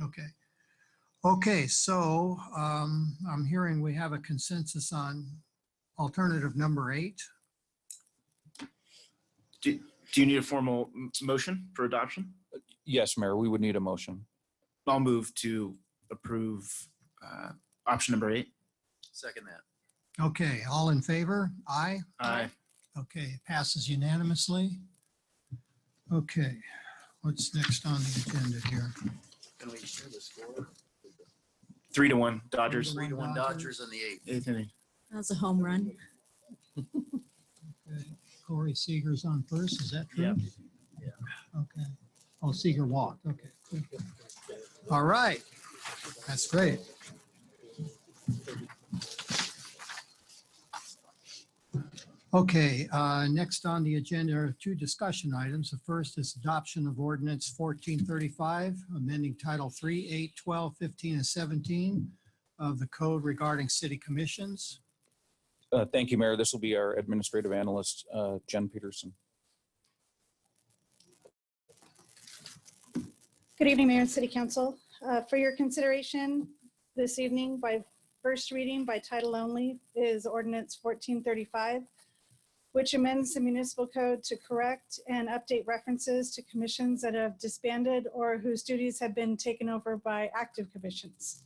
Okay. Okay, so I'm hearing we have a consensus on alternative number 8. do you need a formal motion for adoption? Yes, Mayor, we would need a motion. I'll move to approve option number 8. Second that. Okay, all in favor? Aye. Aye. Okay, passes unanimously. Okay, what's next on the agenda here? Can we share the score? 3-1 Dodgers. 3-1 Dodgers in the 8th. 8th inning. That was a home run. Okay, Corey Seager's on first, is that true? Yep. Okay. Oh, Seager walked, okay. All right, that's great. Okay, next on the agenda are 2 discussion items. The first is adoption of ordinance 1435, amending Title 3, 8, 12, 15, and 17 of the code regarding city commissions. Thank you, Mayor. This will be our administrative analyst, Jen Peterson. Good evening, Mayor and City Council. For your consideration this evening by first reading by title only is ordinance 1435, which amends the municipal code to correct and update references to commissions that have disbanded or whose duties have been taken over by active commissions.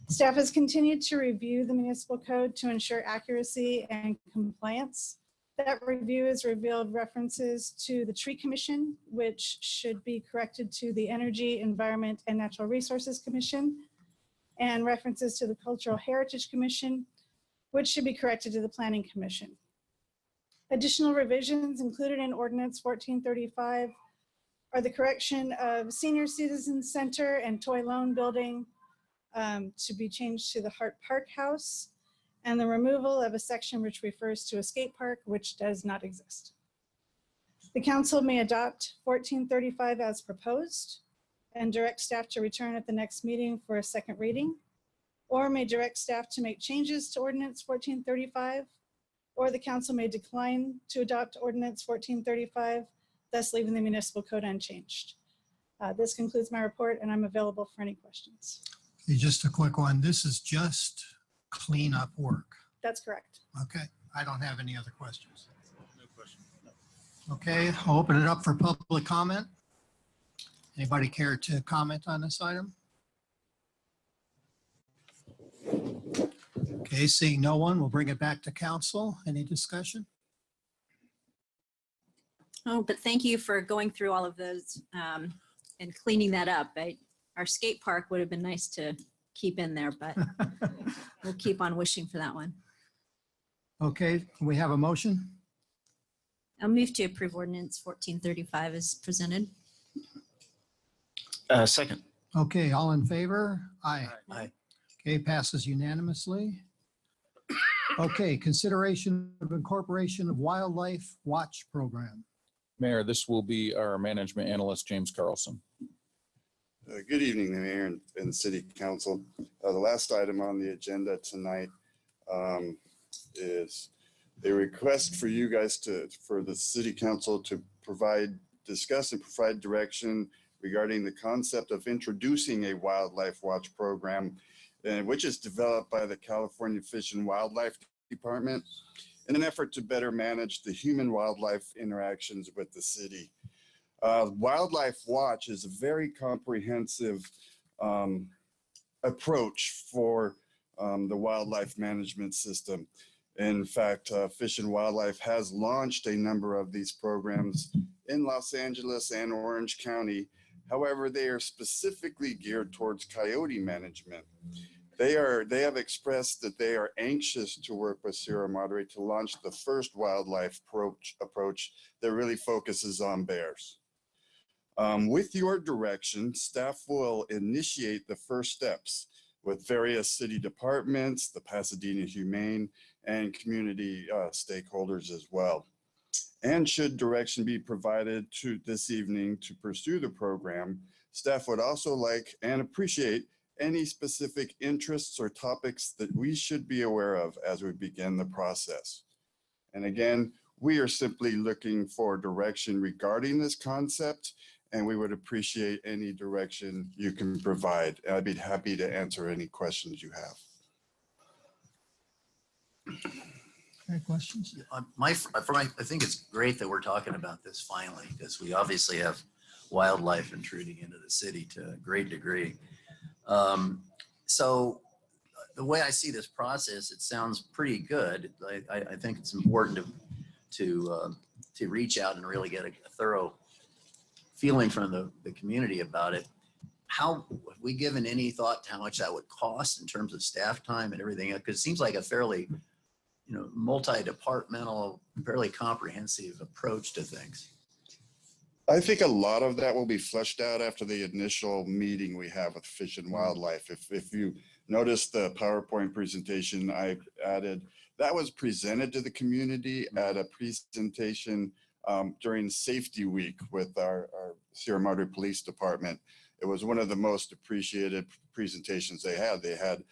Staff has continued to review the municipal code to ensure accuracy and compliance. That review has revealed references to the Tree Commission, which should be corrected to the Energy, Environment, and Natural Resources Commission, and references to the Cultural Heritage Commission, which should be corrected to the Planning Commission. Additional revisions included in Ordinance 1435 are the correction of Senior Citizen Center and Toy Loan Building to be changed to the Hart Park House, and the removal of a section which refers to a skate park, which does not exist. The council may adopt 1435 as proposed and direct staff to return at the next meeting for a second reading, or may direct staff to make changes to ordinance 1435, or the council may decline to adopt ordinance 1435, thus leaving the municipal code unchanged. This concludes my report, and I'm available for any questions. Okay, just a quick one. This is just cleanup work. That's correct. Okay, I don't have any other questions. No question. Okay, I'll open it up for public comment. Anybody care to comment on this item? Okay, seeing no one, we'll bring it back to council. Any discussion? Oh, but thank you for going through all of those and cleaning that up. Our skate park would have been nice to keep in there, but we'll keep on wishing for that one. Okay, we have a motion. I'll move to approve ordinance 1435 as presented. Second. Okay, all in favor? Aye. Aye. Okay, passes unanimously. Okay, consideration of incorporation of wildlife watch program. Mayor, this will be our management analyst, James Carlson. Good evening, Mayor and City Council. The last item on the agenda tonight is a request for you guys for the City Council to discuss and provide direction regarding the concept of introducing a wildlife watch program, which is developed by the California Fish and Wildlife Department in an effort to better manage the human-wildlife interactions with the city. Wildlife Watch is a very comprehensive approach for the wildlife management system. In fact, Fish and Wildlife has launched a number of these programs in Los Angeles and Orange County. However, they are specifically geared towards coyote management. They have expressed that they are anxious to work with Sierra Madre to launch the first wildlife approach that really focuses on bears. With your direction, staff will initiate the first steps with various city departments, the Pasadena Humane, and community stakeholders as well. And should direction be provided to this evening to pursue the program, staff would also like and appreciate any specific interests or topics that we should be aware of as we begin the process. And again, we are simply looking for direction regarding this concept, and we would appreciate any direction you can provide. I'd be happy to answer any questions you have. Any questions? I think it's great that we're talking about this finally, because we obviously have wildlife intruding into the city to a great degree. So the way I see this process, it sounds pretty good. I think it's important to reach out and really get a thorough feeling from the community about it. Have we given any thought to how much that would cost in terms of staff time and everything? Because it seems like a fairly, multi-departmental, fairly comprehensive approach to things. I think a lot of that will be fleshed out after the initial meeting we have with Fish and Wildlife. If you notice the PowerPoint presentation I added, that was presented to the community at a presentation during Safety Week with our Sierra Madre Police Department. It was one of the most appreciated presentations they had. They had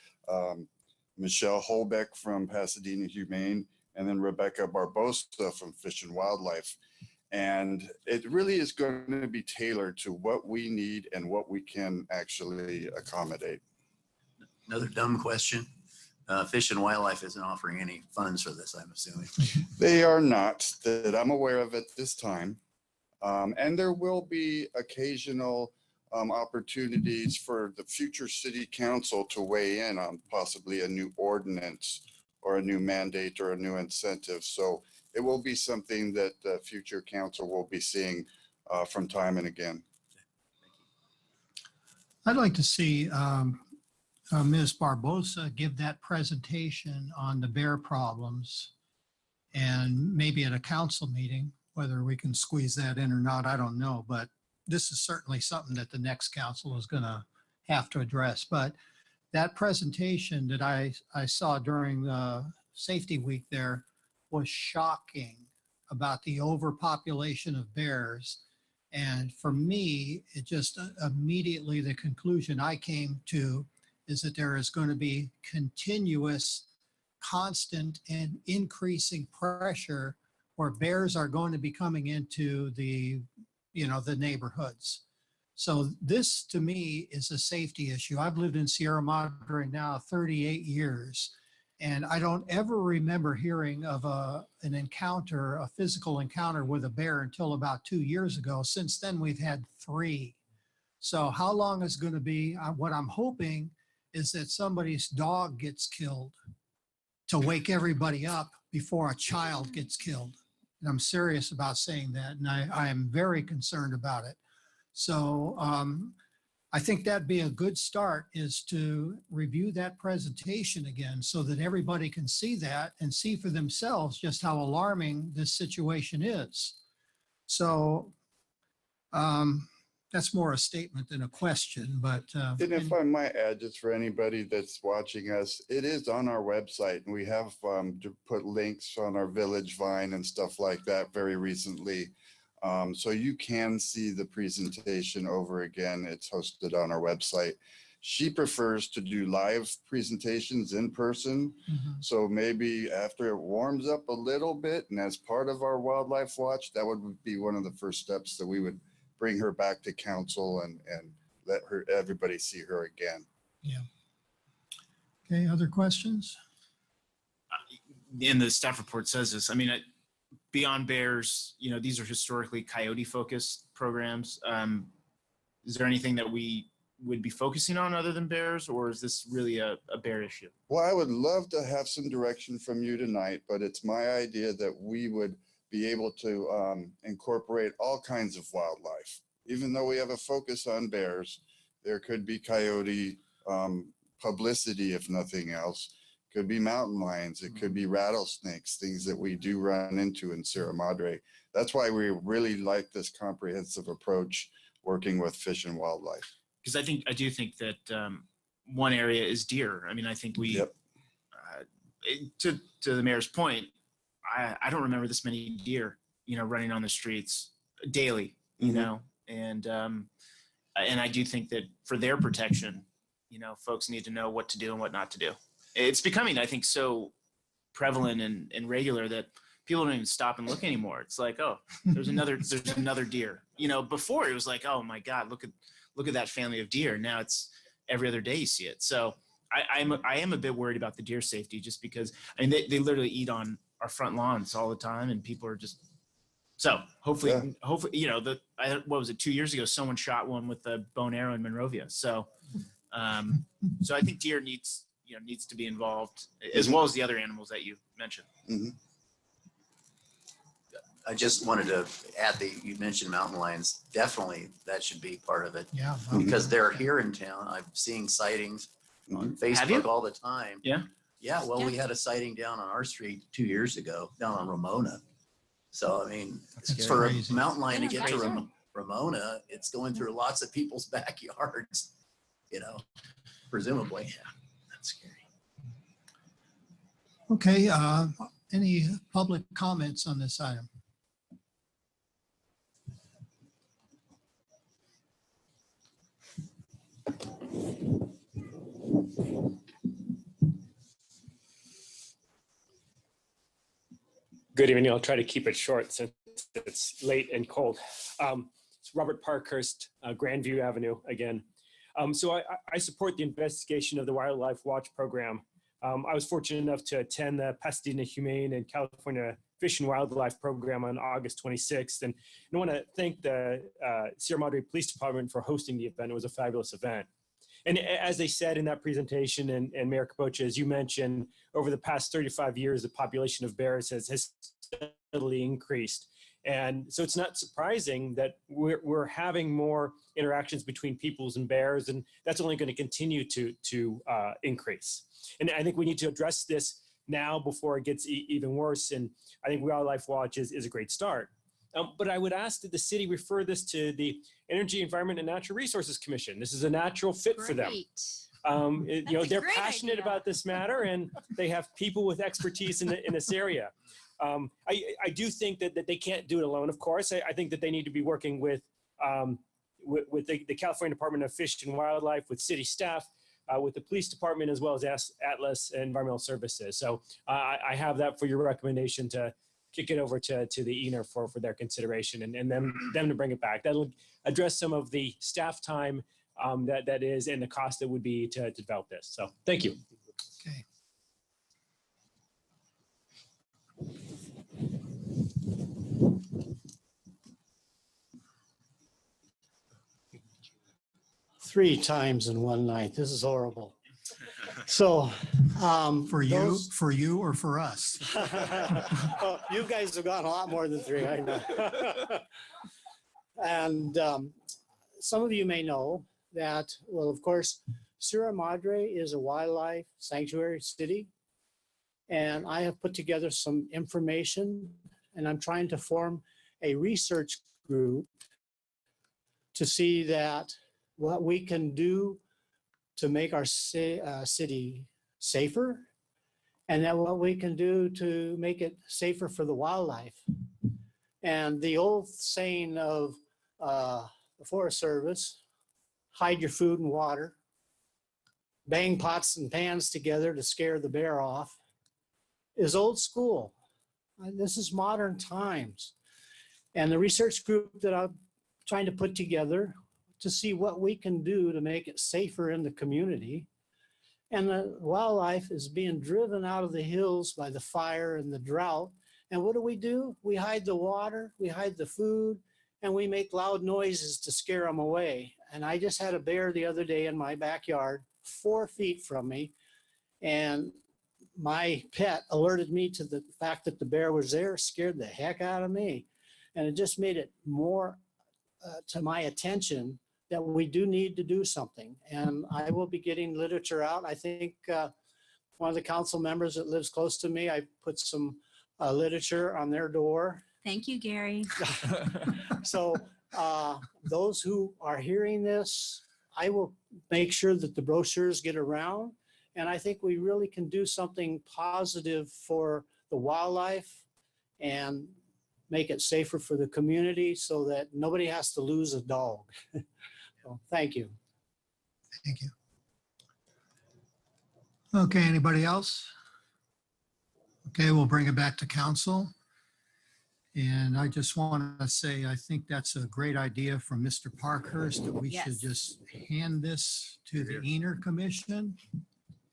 Michelle Holbeck from Pasadena Humane and then Rebecca Barbosa from Fish and Wildlife. And it really is going to be tailored to what we need and what we can actually accommodate. Another dumb question. Fish and Wildlife isn't offering any funds for this, I'm assuming. They are not, that I'm aware of at this time. And there will be occasional opportunities for the future city council to weigh in on possibly a new ordinance or a new mandate or a new incentive. So it will be something that the future council will be seeing from time and again. I'd like to see Ms. Barbosa give that presentation on the bear problems, and maybe at a council meeting, whether we can squeeze that in or not, I don't know, but this is certainly something that the next council is going to have to address. But that presentation that I saw during the Safety Week there was shocking about the overpopulation of bears. And for me, it just immediately the conclusion I came to is that there is going to be continuous, constant and increasing pressure where bears are going to be coming into the neighborhoods. So this to me is a safety issue. I've lived in Sierra Madre now 38 years, and I don't ever remember hearing of an encounter, a physical encounter with a bear until about 2 years ago. Since then, we've had 3. So how long is going to be, what I'm hoping is that somebody's dog gets killed to wake everybody up before a child gets killed. And I'm serious about saying that, and I am very concerned about it. So I think that'd be a good start, is to review that presentation again so that everybody can see that and see for themselves just how alarming this situation is. So that's more a statement than a question, but. And if I might add, just for anybody that's watching us, it is on our website, and we have to put links on our Village Vine and stuff like that very recently. So you can see the presentation over again. It's hosted on our website. She prefers to do live presentations in person. So maybe after it warms up a little bit and as part of our Wildlife Watch, that would be one of the first steps that we would bring her back to council and let everybody see her again. Yeah. Okay, other questions? In the staff report says this. I mean, beyond bears, these are historically coyote-focused programs. Is there anything that we would be focusing on other than bears, or is this really a bear issue? Well, I would love to have some direction from you tonight, but it's my idea that we would be able to incorporate all kinds of wildlife. Even though we have a focus on bears, there could be coyote publicity, if nothing else. Could be mountain lions, it could be rattlesnakes, things that we do run into in Sierra Madre. That's why we really like this comprehensive approach working with Fish and Wildlife. Because I do think that one area is deer. I mean, I think we, to the mayor's point, I don't remember this many deer, running on the streets daily, and I do think that for their protection, folks need to know what to do and what not to do. It's becoming, I think, so prevalent and regular that people don't even stop and look anymore. It's like, oh, there's another deer. Before it was like, oh my God, look at that family of deer. Now it's every other day you see it. So I am a bit worried about the deer safety, just because they literally eat on our front lawns all the time, and people are just. So hopefully, what was it, 2 years ago, someone shot one with a bow and arrow in Monrovia. So, so I think deer needs to be involved, as well as the other animals that you mentioned. I just wanted to add that you mentioned mountain lions. Definitely that should be part of it. Yeah. Because they're here in town. I'm seeing sightings on Facebook all the time. Yeah. Yeah. Well, we had a sighting down on our street 2 years ago, down on Ramona. So, I mean, for a mountain lion to get to Ramona, it's going through lots of people's backyards, presumably. Yeah. That's scary. Okay, any public comments on this item? Good evening. I'll try to keep it short since it's late and cold. It's Robert Parkhurst, Grandview Avenue again. So I support the investigation of the Wildlife Watch program. I was fortunate enough to attend the Pasadena Humane and California Fish and Wildlife program on August 26th. And I want to thank the Sierra Madre Police Department for hosting the event. It was a fabulous event. And as they said in that presentation, and Mayor Capocha, as you mentioned, over the past 35 years, the population of bears has steadily increased. And so it's not surprising that we're having more interactions between peoples and bears, and that's only going to continue to increase. And I think we need to address this now before it gets even worse. And I think Wildlife Watch is a great start. But I would ask that the city refer this to the Energy, Environment, and Natural Resources Commission. This is a natural fit for them. They're passionate about this matter, and they have people with expertise in this area. I do think that they can't do it alone, of course. I think that they need to be working with the California Department of Fish and Wildlife, with city staff, with the police department, as well as Atlas Environmental Services. So I have that for your recommendation to kick it over to the ENR for their consideration and them to bring it back. That'll address some of the staff time that is and the cost that would be to develop this. So thank you. Okay. Three times in one night. This is horrible. So, For you or for us? Well, you guys have gone a lot more than three, I know. And some of you may know that, well, of course, Sierra Madre is a wildlife sanctuary city. And I have put together some information, and I'm trying to form a research group to see that what we can do to make our city safer, and then what we can do to make it safer for the wildlife. And the old saying of the Forest Service, hide your food and water, bang pots and pans together to scare the bear off, is old school. This is modern times. And the research group that I'm trying to put together to see what we can do to make it safer in the community. And the wildlife is being driven out of the hills by the fire and the drought. And what do? We hide the water, we hide the food, and we make loud noises to scare them away. And I just had a bear the other day in my backyard, 4 feet from me. And my pet alerted me to the fact that the bear was there, scared the heck out of me. And it just made it more to my attention that we do need to do something. And I will be getting literature out. I think one of the council members that lives close to me, I put some literature on their door. Thank you, Gary. So those who are hearing this, I will make sure that the brochures get around. And I think we really can do something positive for the wildlife and make it safer for the community so that nobody has to lose a dog. So, thank you. Thank you. Okay, anybody else? Okay, we'll bring it back to council. And I just want to say, I think that's a great idea from Mr. Parkhurst, that we should just hand this to the ENR Commission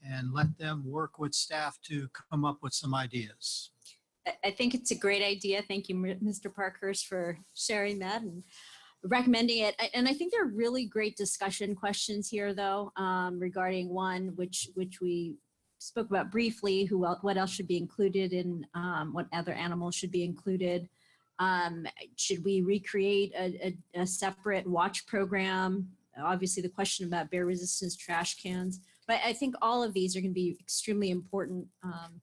and let them work with staff to come up with some ideas. I think it's a great idea. Thank you, Mr. Parkhurst, for sharing that and recommending it. And I think there are really great discussion questions here, though, regarding one, which we spoke about briefly, what else should be included in what other animals should be included. Should we recreate a separate watch program? Obviously, the question about bear resistance trash cans. But I think all of these are going to be extremely important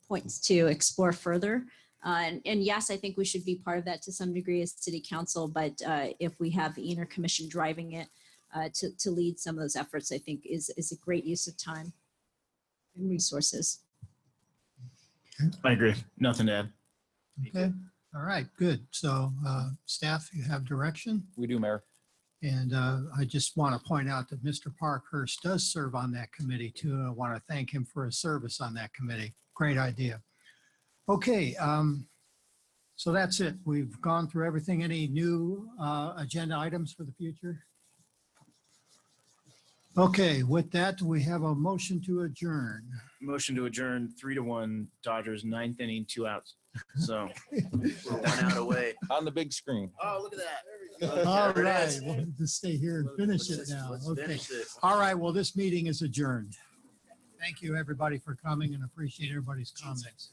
points to explore further. And yes, I think we should be part of that to some degree as city council, but if we have the ENR Commission driving it to lead some of those efforts, I think is a great use of time and resources. I agree. Nothing to add. Okay, all right, good. So staff, you have direction? We do, Mayor. And I just want to point out that Mr. Parkhurst does serve on that committee too. And I want to thank him for his service on that committee. Great idea. Okay, so that's it. We've gone through everything. Any new agenda items for the future? Okay, with that, we have a motion to adjourn. Motion to adjourn 3-1 Dodgers, 9th inning, 2 outs. So We're 1 out away. On the big screen. oh, look at that. All There it right, is. we'll just stay here and finish it now. Let's Okay. finish it. All right, well, this meeting is adjourned. Thank you, everybody, for coming and appreciate everybody's comments.